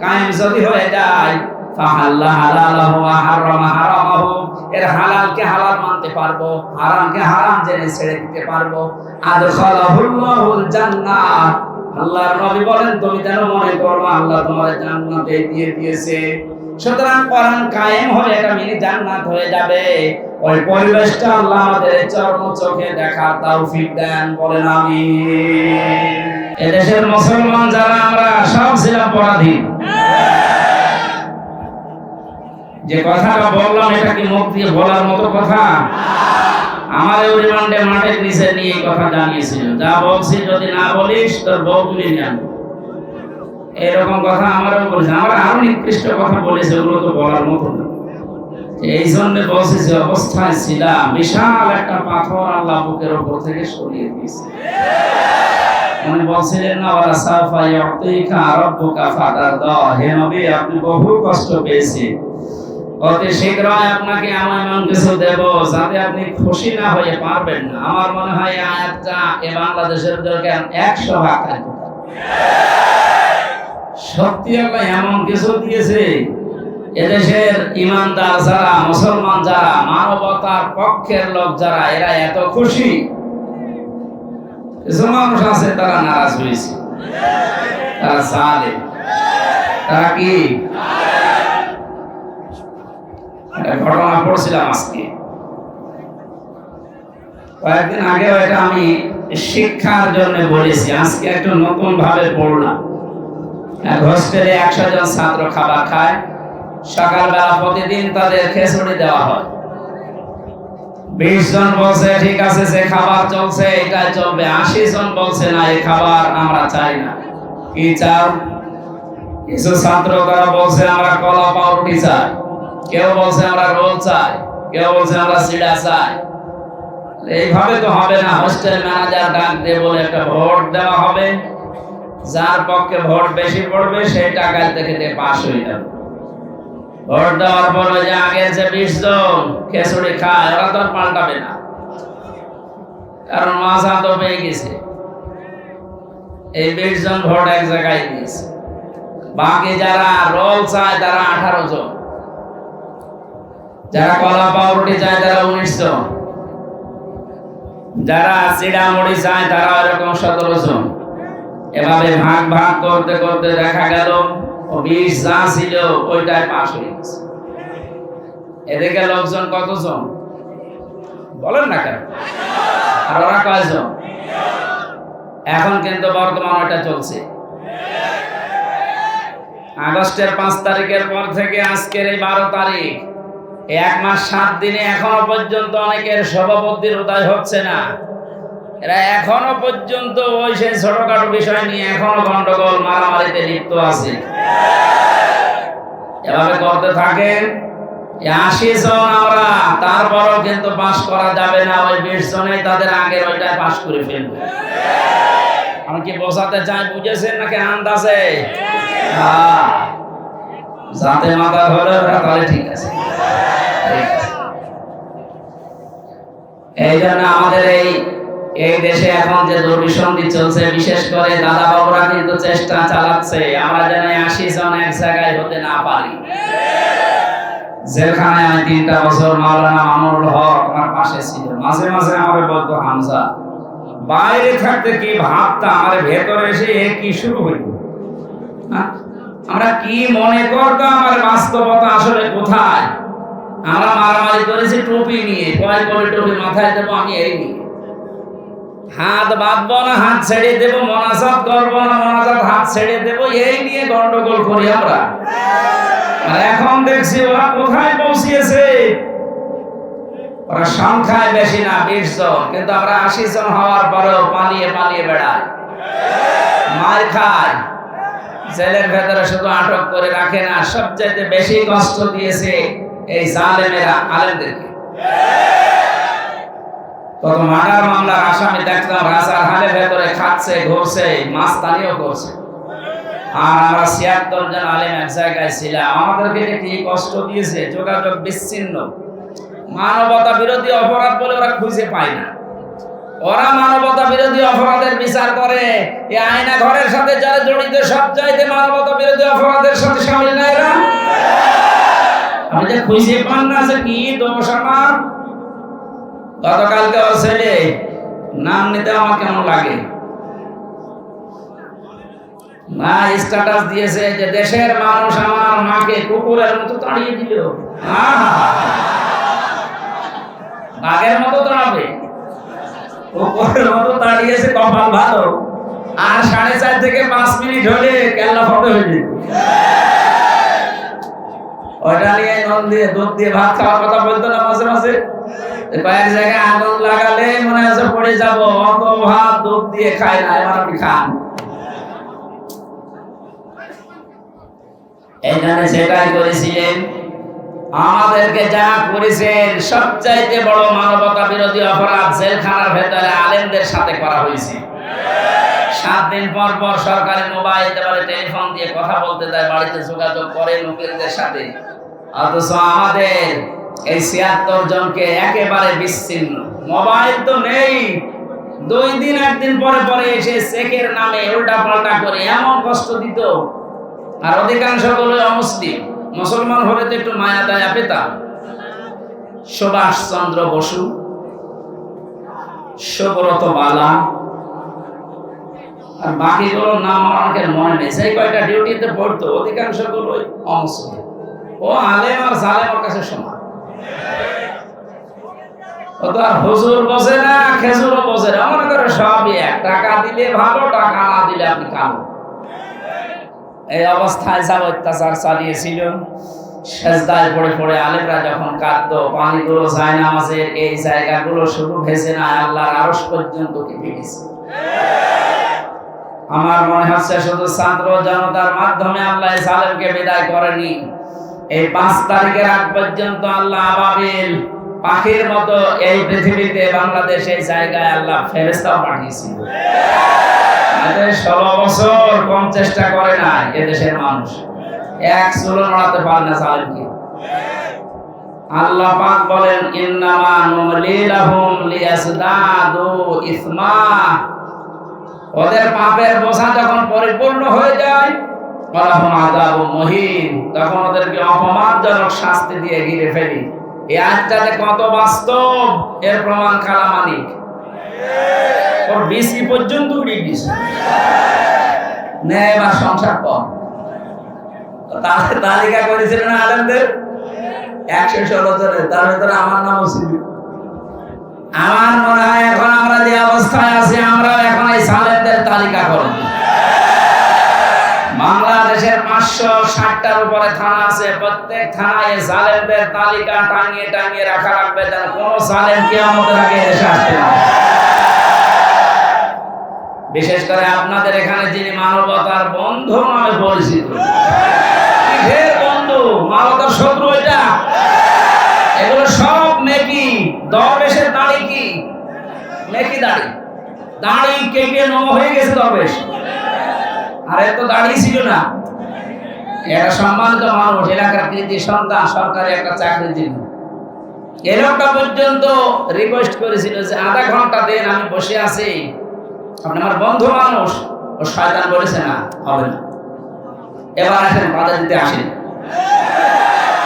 কায়েম যদি হয়ে যায়, ফাহাল্লা হালালাহু ওয়া হারামা হারামাহু, এর হালালকে হালাল মানতে পারবো, হারামকে হারাম জেনে ছেড়ে দিতে পারবো। আদখালাহুল্লাহুল জান্নাহ, আল্লাহর নবী বলেন তুমি যেন মনে করো আল্লাহ তোমার জান্নাতে দিয়ে দিয়েছে। সুতরাং কোরআন কায়েম হলে এটা মিনি জান্নাত হয়ে যাবে। ওই পরিবেশটা আল্লাহ আমাদের চরম চোখে দেখার তৌফিক দেন, বলেন আমিন। এদেশের মুসলমান যারা আমরা সব ছিলাম পরাধীন। যে কথাটা বললাম এটা কি মুখ দিয়ে বলার মতো কথা? আমার ওই রিমান্ডে মাঠের নিচে নিয়ে কথা জানিয়েছিল, যা বলছি যদি না বলিস তোর বউ তুলে নিয়ে আনবো, এরকম কথা আমারও বলেছে। আমরা আরো নিকৃষ্ট কথা বলেছে, ওগুলো তো বলার মতো না। এই জন্য বলছি যে অবস্থায় ছিলাম, বিশাল একটা পাথর আল্লাহ বুকের উপর থেকে সরিয়ে দিয়েছে। উনি বলছিলেন না, ওয়ালা সাফা ইয়াতিকা রাব্বুকা ফাতারদা, হে নবী আপনি বহু কষ্ট পেয়েছেন, অতি শীঘ্রই আপনাকে এমন কিছু দেব যাতে আপনি খুশি না হয়ে পারবেন না। আমার মনে হয় এই আয়াতটা এই বাংলাদেশের জন্য 100 ভাগ থাকবে। সত্যি আল্লাহ এমন কিছু দিয়েছে, এদেশের ইমানদার যারা, মুসলমান যারা, মানবতার পক্ষের লোক যারা, এরা এত খুশি। কিছু মানুষ আছে তারা নারাজ হয়েছে, তারা জালেম, তারা কি একটা ঘটনা পড়ছিলাম আজকে, কয়েকদিন আগে এটা আমি শিক্ষার জন্য বলেছি, আজকে একটু নতুন ভাবে পড়লাম। এক হোস্টেলে 100 জন ছাত্র খাবার খায়, সকালবেলা প্রতিদিন তাদের খিচুড়ি দেওয়া হয়। 20 জন বলছে ঠিক আছে, যে খাবার চলছে এটাই চলবে। 80 জন বলছে না, এই খাবার আমরা চাই না। কি চাও? কিছু ছাত্র তারা বলছে আমরা কলা পাউরুটি চাই, কেউ বলছে আমরা রোল চাই, কেউ বলছে আমরা সিডা চাই। এইভাবে তো হবে না। হোস্টেল ম্যানেজার ডাক দিয়ে বলে একটা ভোট দেওয়া হবে, যার পক্ষে ভোট বেশি পড়বে সেই টাকা থেকে পাস হয়ে যাবে। ভোট দেওয়ার পরে যে আগের যে 20 জন খিচুড়ি খায় ওরা তো পাল্টাবে না, কারণ মাজা তো পেয়ে গেছে। এই 20 জন ভোট এক জায়গায় দিয়েছে। বাকি যারা রোল চায় তারা 18 জন, যারা কলা পাউরুটি চায় তারা 19 জন, যারা চিড়া মুড়ি চায় তারা এরকম 17 জন। এভাবে ভাগ ভাগ করতে করতে দেখা গেল 20 যা ছিল ওইটাই পাস হয়ে গেছে। এদিকে লোকজন কতজন বলেন না কেন? আর ওরা কয়জন? এখন কিন্তু বর্তমান ওটা চলছে। আগস্টের 5 তারিখের পর থেকে আজকের এই 12 তারিখ, 1 মাস 7 দিনে এখনো পর্যন্ত অনেকের সভাপতির উদয় হচ্ছে না। এরা এখনো পর্যন্ত ওই সেই ছোটখাটো বিষয় নিয়ে এখনো গন্ডগোল মারামারিতে লিপ্ত আছে। এভাবে করতে থাকেন 80 জন আমরা, তারপরও কিন্তু পাস করা যাবে না। ওই 20 জনেই তাদের আগের ওইটাই পাস করে ফেলবে। আমি কি বোঝাতে চাই বুঝেছেন নাকি আন্দাজে? যাতে মাথা ধরে তাহলে ঠিক আছে। এই জন্য আমাদের এই দেশে এখন যে দুর্বিসন্ধি চলছে, বিশেষ করে দাদা বাবুরা কিন্তু চেষ্টা চালাচ্ছে আমরা যেন 80 জন এক জায়গায় হতে না পারি। যেখানে আমি 3টা বছর মাওলানা মামুনুল হক আমার পাশে ছিল, মাঝে মাঝে আমাকে বলতো হামজা বাইরে থাকতে কি ভাবতাম, আমার ভেতরে এসে কি শুরু হইল, আমরা কি মনে করতাম, আমার বাস্তবতা আসলে কোথায়। আমরা মারামারি করেছি টুপি নিয়ে, কয় করে টুপি মাথায় দেবো আমি এই নিয়ে, হাত বাঁধবো না হাত ছেড়ে দেবো, মোনাজাত করবো না মোনাজাত হাত ছেড়ে দেবো, এই নিয়ে গন্ডগোল করি আমরা। আর এখন দেখছি ওরা কোথায় পৌঁছিয়েছে। ওরা সংখ্যায় বেশি না 20 জন, কিন্তু আমরা 80 জন হওয়ার পরেও পালিয়ে পালিয়ে বেড়াই, মার খায়, জেলের ভেতরে শুধু আটক করে রাখে না, সবচাইতে বেশি কষ্ট দিয়েছে এই জালেমেরা আলেমদেরকে। কত মার্ডার মামলার আসামি দেখলাম রাজার হালে ভেতরে খাচ্ছে, ঘুরছে, মাস্তানিও করছে। আর আমরা ৭৬ জন আলেম এক জায়গায় ছিলাম। আমাদেরকে যে কি কষ্ট দিয়েছে, যোগাযোগ বিচ্ছিন্ন, মানবতা বিরোধী অপরাধ বলে ওরা খুঁজে পায় না। ওরা মানবতা বিরোধী অপরাধের বিচার করে, এই আয়না ঘরের সাথে যারা জড়িত সব চাইতে মানবতা বিরোধী অপরাধের সাথে শামিল না এরা। আমি যে খুঁজে পান না যে কি দোষ আমার। গতকালকে ওর ছেলে নাম নিতে আমার কেমন লাগে না, স্ট্যাটাস দিয়েছে যে দেশের মানুষ আমার মাকে কুকুরের মতো তাড়িয়ে দিল। বাঘের মতো তাড়াবে, কুকুরের মতো তাড়িয়েছে, কপাল ভালো। আর 4.5 থেকে 5 মিনিট হলে কেল্লা ফটো হয়ে যেত। ওইটা নিয়ে নুন দিয়ে দুধ দিয়ে ভাত খাওয়ার কথা বলতো না মাঝে মাঝে। কয়েক জায়গায় আগুন লাগালে মনে হচ্ছে পড়ে যাবো, অত ভাত দুধ দিয়ে খায় না, এবার আপনি খান। এখানে সেটাই করেছিলেন। আমাদেরকে যা করেছেন সবচাইতে বড় মানবতা বিরোধী অপরাধ জেলখানার ভেতরে আলেমদের সাথে করা হয়েছে। 7 দিন পর পর সরকারি মোবাইল দেওয়ালে টেলিফোন দিয়ে কথা বলতে দেয়, বাড়িতে যোগাযোগ করে উকিলদের সাথে। অথচ আমাদের এই ৭৬ জনকে একেবারে বিচ্ছিন্ন, মোবাইল তো নেই। 2 দিন 1 দিন পরে পরে এসে চেকের নামে উল্টা পাল্টা করে এমন কষ্ট দিত। আর অধিকাংশ গুলো অমুসলিম, মুসলমান হলে তো একটু মায়া দয়া পেতাম। সুভাষ চন্দ্র বসু, সুব্রত বালা, আর বাকিগুলোর নাম আমাকে মনে নেই। সেই কয়টা ডিউটিতে পড়তো অধিকাংশ গুলোই অমুসলিম। ও আলেম আর জালেমের কাছে সমান। ও তো আর হুজুর বোঝে না, খেজুরও বোঝে না, মনে করে সবই এক। টাকা দিলে ভালো, টাকা না দিলে আপনি কালো। এই অবস্থায় যা অত্যাচার চালিয়েছিল, সেজদায় পড়ে পড়ে আলেমরা যখন কাঁদতো, পানিগুলো যায় নামাজের এই জায়গাগুলো শুধু ভেসে না, আল্লাহর আরশ পর্যন্ত কেঁপে গেছে। আমার মনে হচ্ছে শুধু ছাত্র জনতার মাধ্যমে আল্লাহ জালেমকে বিদায় করেনি। এই 5 তারিখের আগ পর্যন্ত আল্লাহ আবাবিল পাখির মতো এই পৃথিবীতে বাংলাদেশের জায়গায় আল্লাহ ফেরেশতা পাঠিয়েছিল। 16 বছর কম চেষ্টা করে না এদেশের মানুষ, এক চুলো নড়াতে পারে না জালেমকে। আল্লাহ পাক বলেন, ইন্নামা নুমলি লাহুম লিয়াজদাদু ইসমা। ওদের পাপের বোঝা যখন পরিপূর্ণ হয়ে যায়, ওয়ালাহুম আযাবুম মুহিন, তখন ওদেরকে অপমানজনক শাস্তি দিয়ে ঘিরে ফেলি। এই আয়াতটাতে কত বাস্তব এর প্রমাণ কালামানিক। ওর বিসি পর্যন্ত উড়ে গেছে। ন্যায় বা সংসার কম। তাদের তালিকা করেছিলেন না আলেমদের 116 জনের, তার ভিতরে আমার নামও ছিল। আমার মনে হয় এখন আমরা যে অবস্থায় আছি, আমরা এখন এই সালেমদের তালিকা করব। বাংলাদেশের 560টার উপরে থানা আছে, প্রত্যেক থানায় জালেমদের তালিকা টাঙিয়ে টাঙিয়ে রাখা লাগবে, যেন কোনো জালেম কিয়ামতের আগে এসে আসতে না। বিশেষ করে আপনাদের এখানে যিনি মানবতার বন্ধু নামে পরিচিত, কিসের বন্ধু, মানবতার শত্রু এটা। এগুলো সব মেকি। দরবেশের দাড়ি কি মেকি দাড়ি, দাড়ি কেটে নম হয়ে গেছে দরবেশ। আর এত দাড়ি ছিল না। এটা সম্মানিত মানুষ, এলাকার কৃতি সন্তান, সরকারি একটা চাকরিজীবী। এই লোকটা পর্যন্ত রিকোয়েস্ট করেছিল যে আধা ঘন্টা দেন, আমি বসে আছি, আপনি আমার বন্ধু মানুষ। ও শয়তান বলেছে না, হবে না, এবার আসেন, বাধা দিতে আসেন,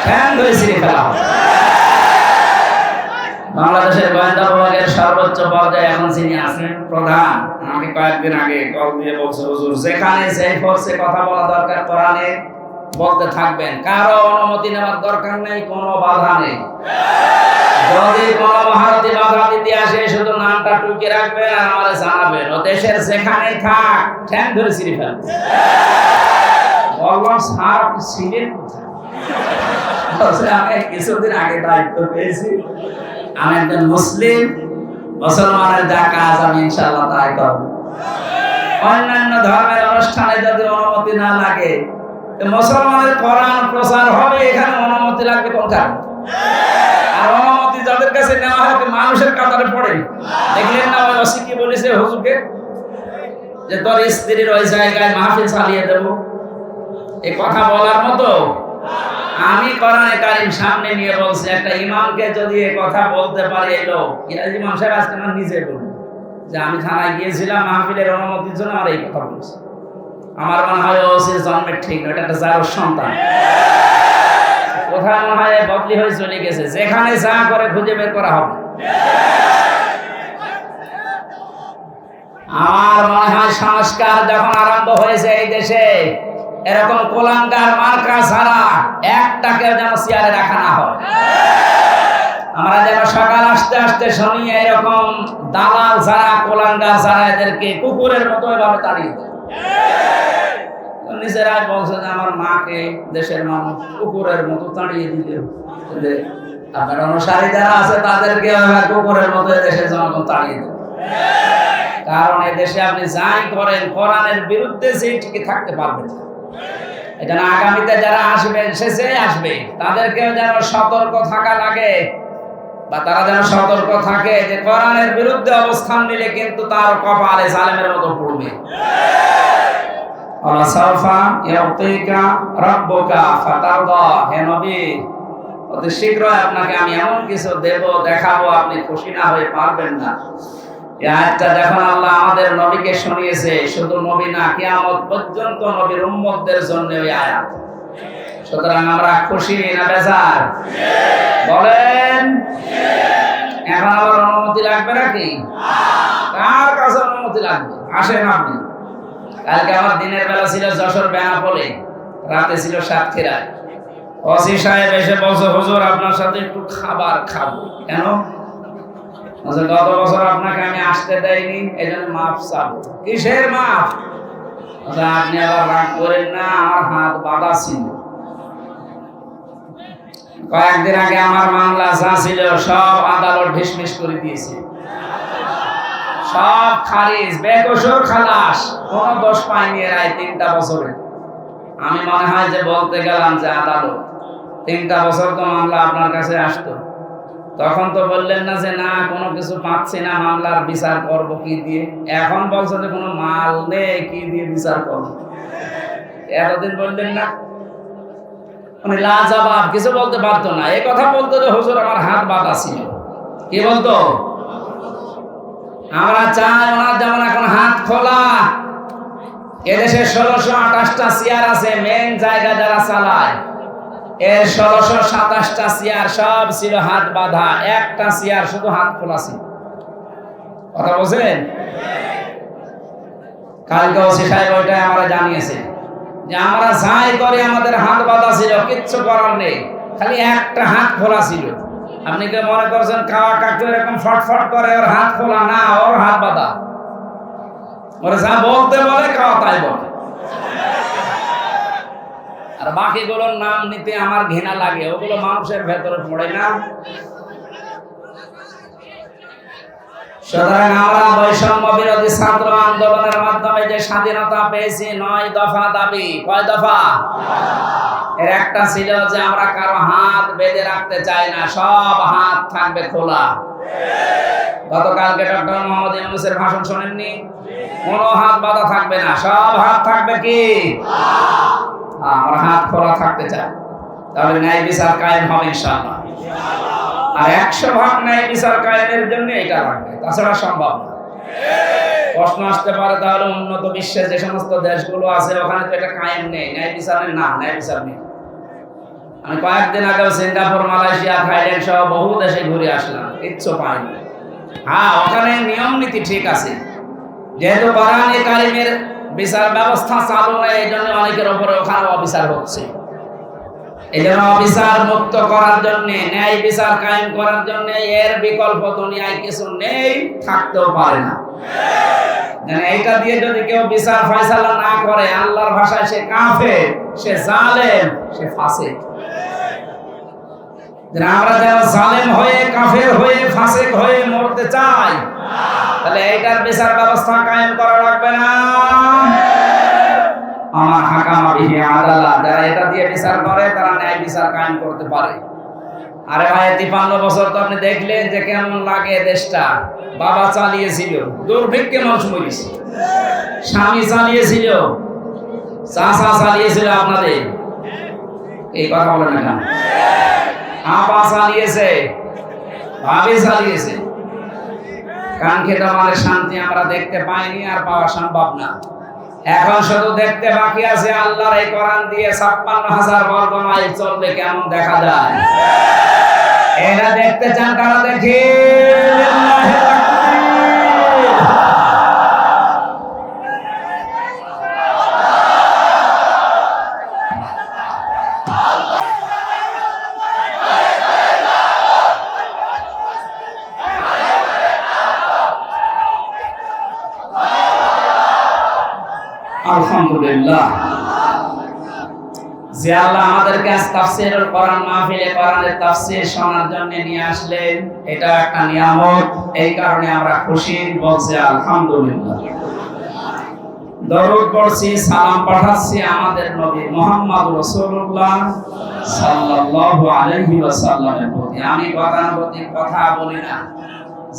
ফ্যান ধরে ছিঁড়ে ফেলা হবে। বাংলাদেশের গোয়েন্দা বিভাগের সর্বোচ্চ পর্যায়ে এখন যিনি আছেন প্রধান, আমাকে কয়েকদিন আগে কল দিয়ে বলছে, হুজুর যেখানে যে ফোর্সে কথা বলা দরকার কোরআনে বলতে থাকবেন, কারো অনুমতি নেওয়ার দরকার নেই, কোনো বাধা নেই। যদি কোনো মহারথী বাধা দিতে আসে, শুধু নামটা টুকে রাখবেন আর আমারে জানাবেন। ও দেশের যেখানে থাক, ঠ্যাং ধরে ছিঁড়ে ফেলবে। বললাম স্যার আপনি ছিলেন কোথায়? আমি কিছুদিন আগে দায়িত্ব পেয়েছি, আমি একজন মুসলিম, মুসলমানের যা কাজ আমি ইনশাআল্লাহ তাই করব। অন্যান্য ধর্মের অনুষ্ঠানে যদি অনুমতি না লাগে, মুসলমানের কোরআন প্রচার হবে, এখানে অনুমতি লাগবে কোনখানে? আর অনুমতি যাদের কাছে নেওয়া হয় মানুষের কাতারে পড়ে। দেখলেন না ওই ওসি কি বলেছে হুজুরকে, যে তোর স্ত্রীর ওই জায়গায় মাহফিল চালিয়ে দেবো। এই কথা বলার মতো? আমি কোরআনে কারীম সামনে নিয়ে বলছি, একটা ইমামকে যদি এই কথা বলতে পারে, এলো ইমাম সাহেব আজকে আমার নিজে বলবো যে আমি থানায় গিয়েছিলাম মাহফিলের অনুমতির জন্য, আমার এই কথা বলছি। আমার মনে হয় ও সে জন্মের ঠিক নয়, এটা একটা জারোর সন্তান। কোথায় মনে হয় বদলি হয়ে চলে গেছে, যেখানে যা করে খুঁজে বের করা হবে। আমার মনে হয় সংস্কার যখন আরম্ভ হয়েছে এই দেশে, এরকম কোলাঙ্গার মার্কা ছাড়া একটাকে যেন চেয়ারে রাখা না হয়। আমরা যেন সকাল আসতে আসতে শুনি এরকম দালাল যারা, কোলাঙ্গার যারা, এদেরকে কুকুরের মতো এভাবে তাড়িয়ে দেয়। নিজেরাই বলছে যে আমার মাকে দেশের মানুষ কুকুরের মতো তাড়িয়ে দিলে, আপনার অনুসারী যারা আছে তাদেরকে কুকুরের মতো দেশের জনগণ তাড়িয়ে দেবে। কারণ এই দেশে আপনি যাই করেন, কোরআনের বিরুদ্ধে সেই টিকে থাকতে পারবেন না। এটা না, আগামীতে যারা আসবেন, শেষে আসবে, তাদেরকেও যেন সতর্ক থাকা লাগে, বা তারা যেন সতর্ক থাকে যে কোরআনের বিরুদ্ধে অবস্থান নিলে কিন্তু তার কপালে জালেমের মতো পড়বে। আলাসাফা ইয়াতিকা রাব্বুকা ফাতারদা, হে নবী অতি শীঘ্রই আপনাকে আমি এমন কিছু দেব, দেখাবো, আপনি খুশি না হয়ে পারবেন না। এই আয়াতটা যখন আল্লাহ আমাদের নবীকে শুনিয়েছে, শুধু নবী না, কিয়ামত পর্যন্ত নবীর উম্মতদের জন্য ওই আয়াত। সুতরাং আমরা খুশি না বেজার? বলেন। এখন আবার অনুমতি লাগবে নাকি? কার কাছে অনুমতি লাগবে? আসেন আপনি। কালকে আমার দিনের বেলা ছিল যশোর বেনাপোলে, রাতে ছিল সাতক্ষীরায়। ওসি সাহেব এসে বলছে, হুজুর আপনার সাথে একটু খাবার খাবো। কেন? গত বছর আপনাকে আমি আসতে দেয়নি, এই জন্য মাফ চাবো। কিসের মাফ? আপনি আবার রাগ করেন না, আমার হাত বাঁধা ছিল। কয়েকদিন আগে আমার মামলা যা ছিল সব আদালত ঢিসমিস করে দিয়েছে, সব খারিজ, বেকসুর খালাস, কোন দোষ পাইনি এরা 3টা বছরে। আমি মনে হয় যে বলতে গেলাম যে আদালত 3টা বছর তো মামলা আপনার কাছে আসতো, তখন তো বললেন না যে না কোনো কিছু পাচ্ছি না, মামলার বিচার করব কি দিয়ে। এখন বলছে যে কোনো মাল নেই, কি দিয়ে বিচার করব। এতদিন বললেন না, মানে লাজবাব, কিছু বলতে পারতো না। এই কথা বলতো যে হুজুর আমার হাত বাঁধা ছিল। কি বলতো? আমরা চাই ওনার যেমন এখন হাত খোলা। এদেশে 1628টা চেয়ার আছে, মেন জায়গা যারা চালায়, এর 1627টা চেয়ার সব ছিল হাত বাঁধা, একটা চেয়ার শুধু হাত খোলা ছিল। কথা বলছেন? কালকে ওসি সাহেব ওইটাই আমরা জানিয়েছে যে আমরা যাই করি আমাদের হাত বাঁধা ছিল, কিচ্ছু করার নেই, খালি একটা হাত খোলা ছিল। আপনি কি মনে করছেন কাওয়া কাকু এরকম ফটফট করে ওর হাত খোলা? না, ওর হাত বাঁধা। ওরা যা বলতে বলে কাওয়া তাই বলে। আর বাকিগুলোর নাম নিতে আমার ঘৃণা লাগে, ওগুলো মানুষের ভেতরে পড়ে না। সুতরাং আমরা বৈষম্য বিরোধী ছাত্র আন্দোলনের মাধ্যমে যে স্বাধীনতা পেয়েছি, 9 দফা দাবি। কয় দফা? এর একটা ছিল যে আমরা কারো হাত বেঁধে রাখতে চাই না, সব হাত থাকবে খোলা। গতকালকে ডক্টর মোহাম্মদ ইউনূসের ভাষণ শোনেননি? কোনো হাত বাঁধা থাকবে না, সব হাত থাকবে কি? আমরা হাত খোলা থাকতে চাই, তাহলে ন্যায় বিচার কায়েম হবে ইনশাআল্লাহ। আর 100% ন্যায় বিচার কায়েমের জন্য এটা লাগবে, তাছাড়া সম্ভব না। প্রশ্ন আসতে পারে তাহলে উন্নত বিশ্বের যে সমস্ত দেশগুলো আছে ওখানে তো এটা কায়েম নেই, ন্যায় বিচারের না, ন্যায় বিচার নেই। আমি কয়েকদিন আগে সিঙ্গাপুর, মালয়েশিয়া, থাইল্যান্ড সহ বহু দেশে ঘুরে আসলাম, কিচ্ছু পাইনি। হ্যাঁ, ওখানে নিয়ম নীতি ঠিক আছে, যেহেতু কোরআনে কারিমের বিচার ব্যবস্থা চালু নেই, এই জন্য অনেকের উপরে ওখানে অবিচার হচ্ছে। এই জন্য অবিচার মুক্ত করার জন্য, ন্যায় বিচার কায়েম করার জন্য এর বিকল্প দুনিয়ায় কিছু নেই, থাকতেও পারে না। এইটা দিয়ে যদি কেউ বিচার ফয়সালা না করে, আল্লাহর ভাষায় সে কাফের, সে জালেম, সে ফাসিক। আমরা যারা জালেম হয়ে, কাফের হয়ে, ফাসিক হয়ে মরতে চাই, তাহলে এইটার বিচার ব্যবস্থা কায়েম করা লাগবে না। আমার হাকামা বিহি আদালা, যারা এটা দিয়ে বিচার করে তারা ন্যায় বিচার কায়েম করতে পারে। আরে ভাই, 53 বছর তো আপনি দেখলেন যে কেমন লাগে দেশটা। বাবা চালিয়েছিল, দুর্ভিক্ষে মানুষ মরিছে, স্বামী চালিয়েছিল, চাচা চালিয়েছিল আপনাদের, এই কথা বলেন না কেন? আপা চালিয়েছে, ভাবি চালিয়েছে। কাঙ্ক্ষিত মানে শান্তি আমরা দেখতে পাইনি, আর পাওয়া সম্ভব না। এখন শুধু দেখতে বাকি আছে আল্লাহর এই কোরআন দিয়ে ৫৬,০০০ বর্গ মাইল চলবে কেমন দেখা যায়। এটা দেখতে চান কারা? দেখি আলহামদুলিল্লাহ। যে আল্লাহ আমাদেরকে আজ তাফসীরুল কোরআন মাহফিলে কোরআনের তাফসীর শোনার জন্য নিয়ে আসলেন, এটা একটা নিয়ামত। এই কারণে আমরা খুশি, বলছি আলহামদুলিল্লাহ। দরুদ পড়ছি, সালাম পাঠাচ্ছি আমাদের নবী মুহাম্মদ রাসূলুল্লাহ সাল্লাল্লাহু আলাইহি ওয়াসাল্লামের প্রতি। আমি গতানুগতিক কথা বলি না,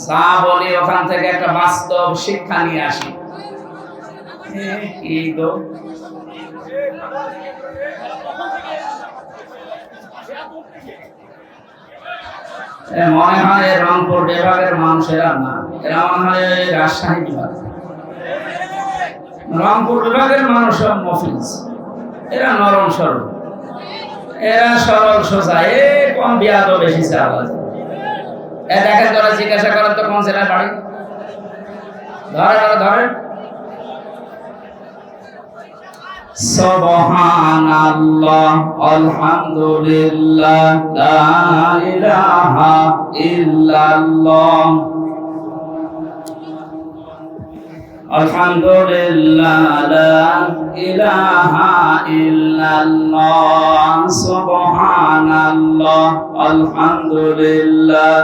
যা বলি ওখান থেকে একটা বাস্তব শিক্ষা নিয়ে আসি। কি গো, মনে হয় রংপুর বিভাগের মানুষেরা না, এরা মনে হয় রাজশাহী বিভাগ। রংপুর বিভাগের মানুষ সব মফিজ, এরা নরম সরল, এরা সরল সোজা। এ কম বিয়াদ বেশি চালাজ। এ দেখেন, তোরা জিজ্ঞাসা করেন তো কোন জেলায় বাড়ি, ধরেন। সুবহানাল্লাহ, আলহামদুলিল্লাহ, লা ইলাহা ইল্লাল্লাহ, আলহামদুলিল্লাহ, লা ইলাহা ইল্লাল্লাহ, সুবহানাল্লাহ, আলহামদুলিল্লাহ,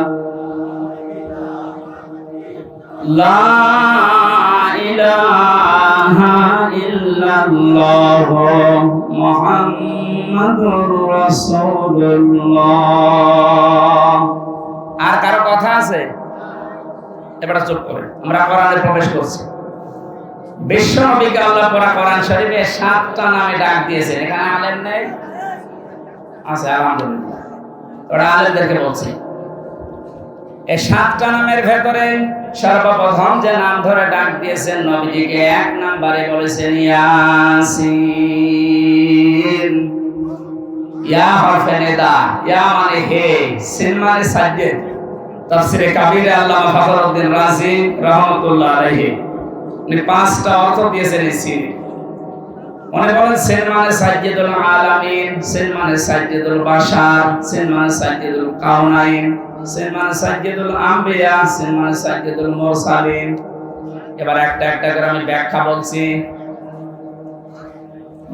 লা ইলাহা ইল্লাল্লাহ, মুহাম্মাদুর রাসূলুল্লাহ। আর কারো কথা আছে? এবার চুপ করে, আমরা কোরআনে প্রবেশ করছি। বিশ্ব নবীকে আল্লাহ পড়া কোরআন শরীফে ৭টা নামে ডাক দিয়েছেন। এখানে আলেম নেই? আছে, আলহামদুলিল্লাহ। ওরা আলেমদেরকে বলছে এই ৭টা নামের ভেতরে সর্বপ্রথম যে নাম ধরে ডাক দিয়েছেন নবীজিকে, ১ নম্বরে বলেছেন ইয়াসিন। ইয়া হরফে নিদা, ইয়া মানে হে, সিন মানে সাজ্জেদ। তাফসীরে কাবীরে আল্লামা ফখরুদ্দীন রাজি রাহমাতুল্লাহ আলাইহি উনি ৫টা অর্থ দিয়েছেন এই সিন। মনে বলেন, সিন মানে সাজ্জেদুল আলামিন, সিন মানে সাজ্জেদুল বাশার, সিন মানে সাজ্জেদুল কাউনাইন, সিন মানে সাজ্জেদুল আম্বিয়া, সিন মানে সাজ্জেদুল মুরসালিন। এবার একটা একটা করে আমি ব্যাখ্যা বলছি।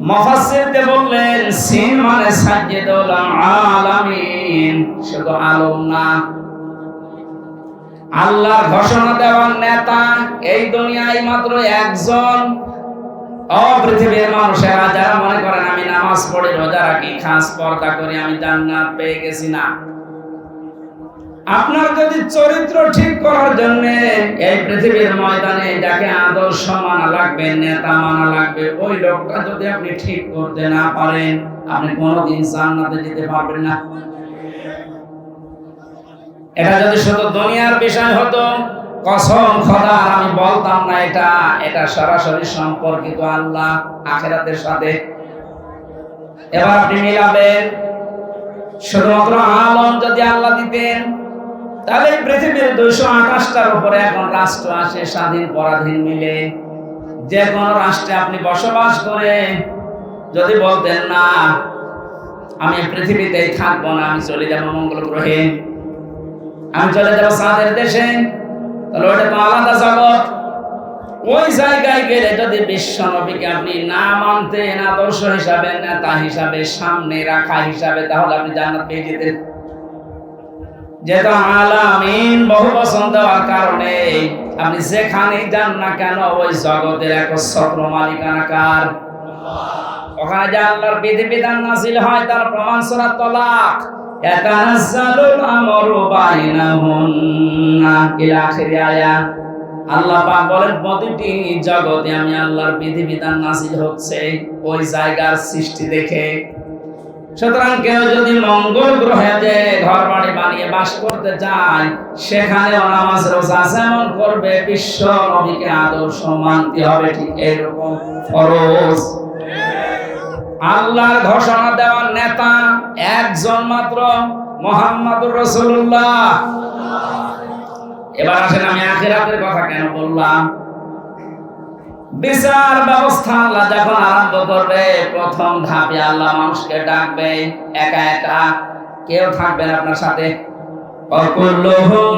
মুফাসসিরতে বললেন সিন মানে সাজ্জেদুল আলামিন, শুধু আলম না, আল্লাহর ঘোষণা দেওয়ার নেতা। এই দুনিয়ায় মাত্র একজন, পৃথিবীর মানুষেরা যারা মনে করেন আমি নামাজ পড়ি, রোজা রাখি, খাস পর্দা করি, আমি জান্নাত পেয়ে গেছি, না। আপনার যদি চরিত্র ঠিক করার জন্য এই পৃথিবীর ময়দানে যাকে আদর্শ মানা লাগবে, নেতা মানা লাগবে, ওই লোকটা যদি আপনি ঠিক করতে না পারেন, আপনি কোনোদিন জান্নাতে যেতে পারবেন না। এটা যদি শুধু দুনিয়ার বিষয় হতো, কসম খোদার আমি বলতাম না এটা সরাসরি সম্পর্কিত আল্লাহ আখিরাতের সাথে। এবার আপনি মিলাবেন, শুধুমাত্র আলম যদি আল্লাহ দিতেন, তাহলে পৃথিবীর ২২৮টার উপরে এখন রাষ্ট্র আসে, স্বাধীন পরাধীন মিলে। যে কোনো রাষ্ট্রে আপনি বসবাস করে যদি বলতেন না আমি পৃথিবীতেই থাকবো না, আমি চলে যাবো মঙ্গল গ্রহে, আমি চলে যাবো চাঁদের দেশে, তাহলে ওটা তো আলাদা জগৎ। ওই জায়গায় গেলে যদি বিশ্ব নবীকে আপনি না মানতেন, আদর্শ হিসাবে, নেতা হিসাবে, সামনে রাখা হিসাবে, তাহলে আপনি জান্নাত পেয়ে যেতেন। যেহেতু আলামিন বহু বচন দেওয়ার কারণে আপনি যেখানে যান না কেন ওই জগতের একচ্ছত্র মালিকানা কার? ওখানে যে আল্লাহর বিধিবিধান নাযিল হয় তার প্রমাণ সূরা তালাক, ইয়াতানাজ্জালুল আমরু বাইনাহুন্না ইলা আখির আয়াত। আল্লাহ পাক বলেন প্রতিটি জগতে আমি আল্লাহর বিধিবিধান নাযিল হচ্ছে ওই জায়গার সৃষ্টি দেখে। সুতরাং কেউ যদি মঙ্গল গ্রহে যে ঘর বাড়ি বানিয়ে বাস করতে চায়, সেখানেও নামাজ রোজা যেমন করবে, বিশ্ব নবীকে আদর্শ মানতে হবে ঠিক এরকম ফরজ। আল্লাহর ঘোষণা দেওয়ার নেতা একজন মাত্র, মুহাম্মদুর রাসূলুল্লাহ। এবার আসেন আমি আখিরাতের কথা কেন বললাম। বিচার ব্যবস্থা আল্লাহ যখন আরম্ভ করবে, প্রথম ধাপে আল্লাহ মানুষকে ডাকবে একা একা, কেউ থাকবে না আপনার সাথে। অকুল্লুহুম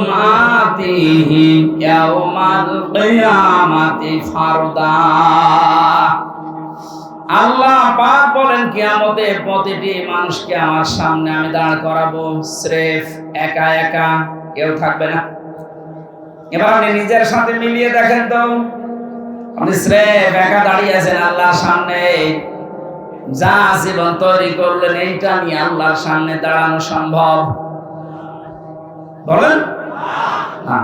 আতিহি ইয়াউমাল কিয়ামাতি ফারদা। আল্লাহ পাক বলেন কিয়ামতে প্রতিটি মানুষকে আমার সামনে আমি দাঁড় করাবো, স্রেফ একা একা, কেউ থাকবে না। এবার আপনি নিজের সাথে মিলিয়ে দেখেন তো, আপনি স্রেফ একা দাঁড়িয়ে আছেন আল্লাহর সামনে, যা জীবন তৈরি করলেন এইটা নিয়ে আল্লাহর সামনে দাঁড়ানো সম্ভব? বলেন না।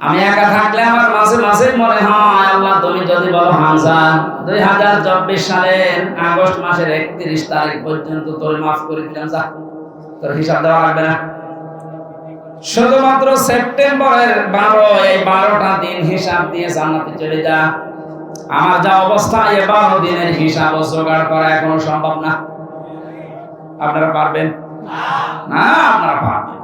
আমি একা থাকলে আমার মাঝে মাঝে মনে হয়, আল্লাহ তুমি যদি বলো হামজা 2024 সালের আগস্ট মাসের 31 তারিখ পর্যন্ত তোর মাফ করে দিলাম, যা তোর হিসাব দেওয়া লাগবে না। শুধুমাত্র সেপ্টেম্বরের 12, এই 12টা দিন হিসাব দিয়ে জান্নাতে চলে যা। আমার যা অবস্থা, এই 12 দিনের হিসাব জোগাড় করা এখনো সম্ভব না। আপনারা পারবেন না? আপনারা পারবেন।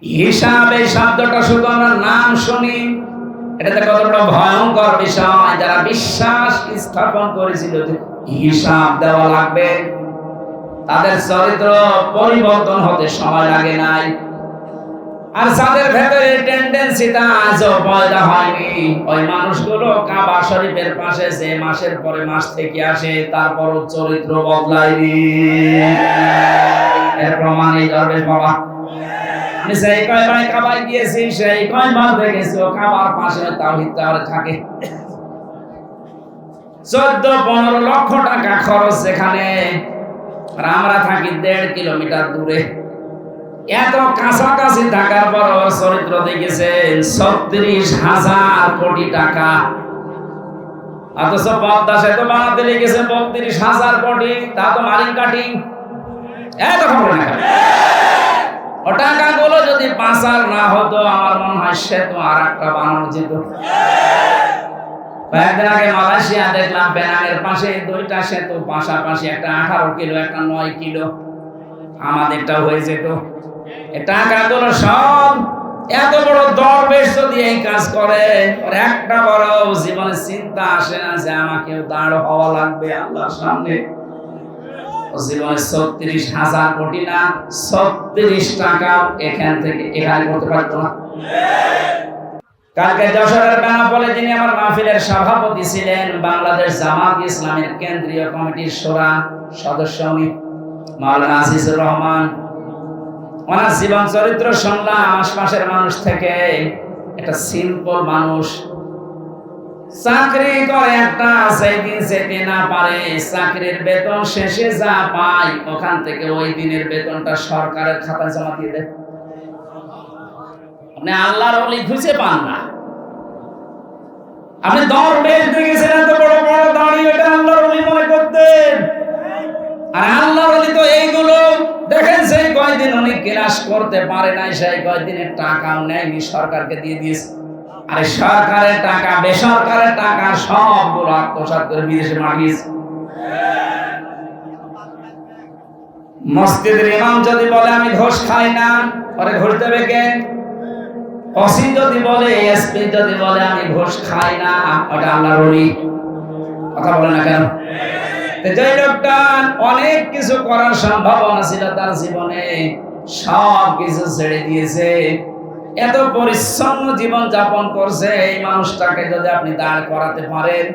হিসাব এই শব্দটা শুধু আমরা নাম শুনি, এটাতে কতটা ভয়ঙ্কর বিষয়। যারা বিশ্বাস স্থাপন করেছিল যে হিসাব দেওয়া লাগবে, তাদের চরিত্র পরিবর্তন হতে সময় লাগে নাই। আর যাদের ভেতরে টেন্ডেন্সিটা আজও পয়দা হয়নি, ওই মানুষগুলো কাবা শরীফের পাশে যে মাসের পরে মাস থেকে আসে, তারপরও চরিত্র বদলায়নি। এর প্রমাণ এই দরবেশ বাবা। আমি সেই কয়বার কাবায় গিয়েছি, সেই কয়বার দেখেছি ও কাবার পাশে তাওহীদ টাওয়ারে থাকে। 14-15 লক্ষ টাকা খরচ সেখানে, আর আমরা থাকি 1.5 কিলোমিটার দূরে। এত কাছাকাছি থাকার পর চরিত্র দেখেছেন 36,000 কোটি টাকা, অথচ পদ্মা সেতু বানাতে লেগেছে 32,000 কোটি। তা তো মারিং কাটিং। এত খবর না, ও টাকাগুলো যদি পাচার না হতো, আমার মনে হয় সেতু আর একটা বানানো যেত। কয়েকদিন আগে মালয়েশিয়া দেখলাম পেনাংয়ের পাশে 2টা সেতু পাশাপাশি, একটা 18 কিলো, একটা 9 কিলো। আমাদেরটা হয়ে যেত। এই টাকাগুলো সব এত বড় দরবেশ যদি এই কাজ করে, ওর একটা বড় জীবনে চিন্তা আসে না যে আমাকেও দাঁড় হওয়া লাগবে আল্লাহর সামনে। জীবনে 36,000 কোটি না, 36 টাকা এখান থেকে এখানে করতে পারতো না। কালকে যশোরের বেনাপোলে যিনি আমার মাহফিলের সভাপতি ছিলেন, বাংলাদেশ জামাত ইসলামের কেন্দ্রীয় কমিটির শোরা সদস্য উনি, মাওলানা আজিজুর রহমান। ওনার জীবন চরিত্র শুনলাম আশপাশের মানুষ থেকে। একটা সিম্পল মানুষ, চাকরি করে একটা, সেই দিন যেতে না পারে, চাকরির বেতন শেষে যা পায় ওখান থেকে ওই দিনের বেতনটা সরকারের খাতায় জমা দিয়ে দেয়। আপনি আল্লাহর ওলি খুঁজে পান না। আপনি দরবেশ দেখেছেন এত বড় বড় দাড়ি, এটা আল্লাহর ওলি মনে করতেন। আর আল্লাহর ওলি তো এইগুলো দেখেন, সেই কয়দিন উনি ক্লাস করতে পারে নাই, সেই কয়দিনের টাকাও নেয়নি, সরকারকে দিয়ে দিয়েছে। আরে সরকারের টাকা, বেসরকারের টাকা সবগুলো আত্মসাৎ করে বিদেশে মারিয়েছে। মসজিদের ইমাম যদি বলে আমি ঘোষ খাই না, পরে ঘোষ দেবে কে? ওসি যদি বলে, এসপি যদি বলে আমি ঘোষ খাই না, ওটা আল্লাহর ওলি। কথা বলে না কেন? যে লোকটা অনেক কিছু করার সম্ভাবনা ছিল তার জীবনে, সব কিছু ছেড়ে দিয়েছে, এত পরিচ্ছন্ন জীবন যাপন করছে, এই মানুষটাকে যদি আপনি দাঁড় করাতে পারেন,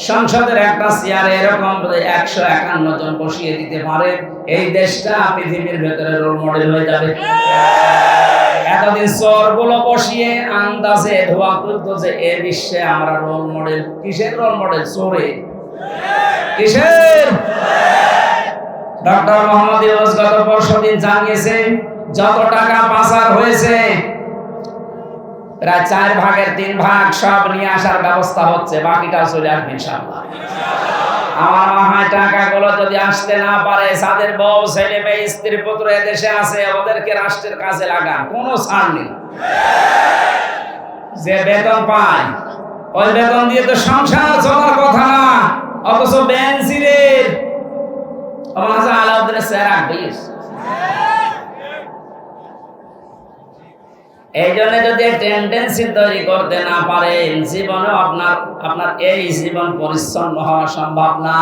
সংসদের একটা চেয়ারে এরকম 151 জন বসিয়ে দিতে পারেন, এই দেশটা পৃথিবীর ভেতরে রোল মডেল হয়ে যাবে। এতদিন চোরগুলো বসিয়ে আন্দাজে ধোয়া তুলতো যে এ বিশ্বে আমরা রোল মডেল। কিসের রোল মডেল? চোরে। কিসের? ডক্টর মোহাম্মদ ইউনূস গত পরশুদিন জানিয়েছে যত টাকা পাচার হয়েছে প্রায় 4 ভাগের 3 ভাগ সব নিয়ে আসার ব্যবস্থা হচ্ছে, বাকিটাও চলে আসবে ইনশাআল্লাহ। আমার মনে হয় টাকাগুলো যদি আসতে না পারে, যাদের বউ ছেলে মেয়ে স্ত্রী পুত্র এদেশে আছে ওদেরকে রাষ্ট্রের কাজে লাগান, কোনো ছাড় নেই। যে বেতন পায় ওই বেতন দিয়ে তো সংসার চলার কথা না, অথচ বেনজিরের আলাউদ্দিনের চেহারা বিষ। এই জন্য যদি টেন্ডেন্সি তৈরি করতে না পারেন, জীবনে আপনার এই জীবন পরিচ্ছন্ন হওয়া সম্ভব না।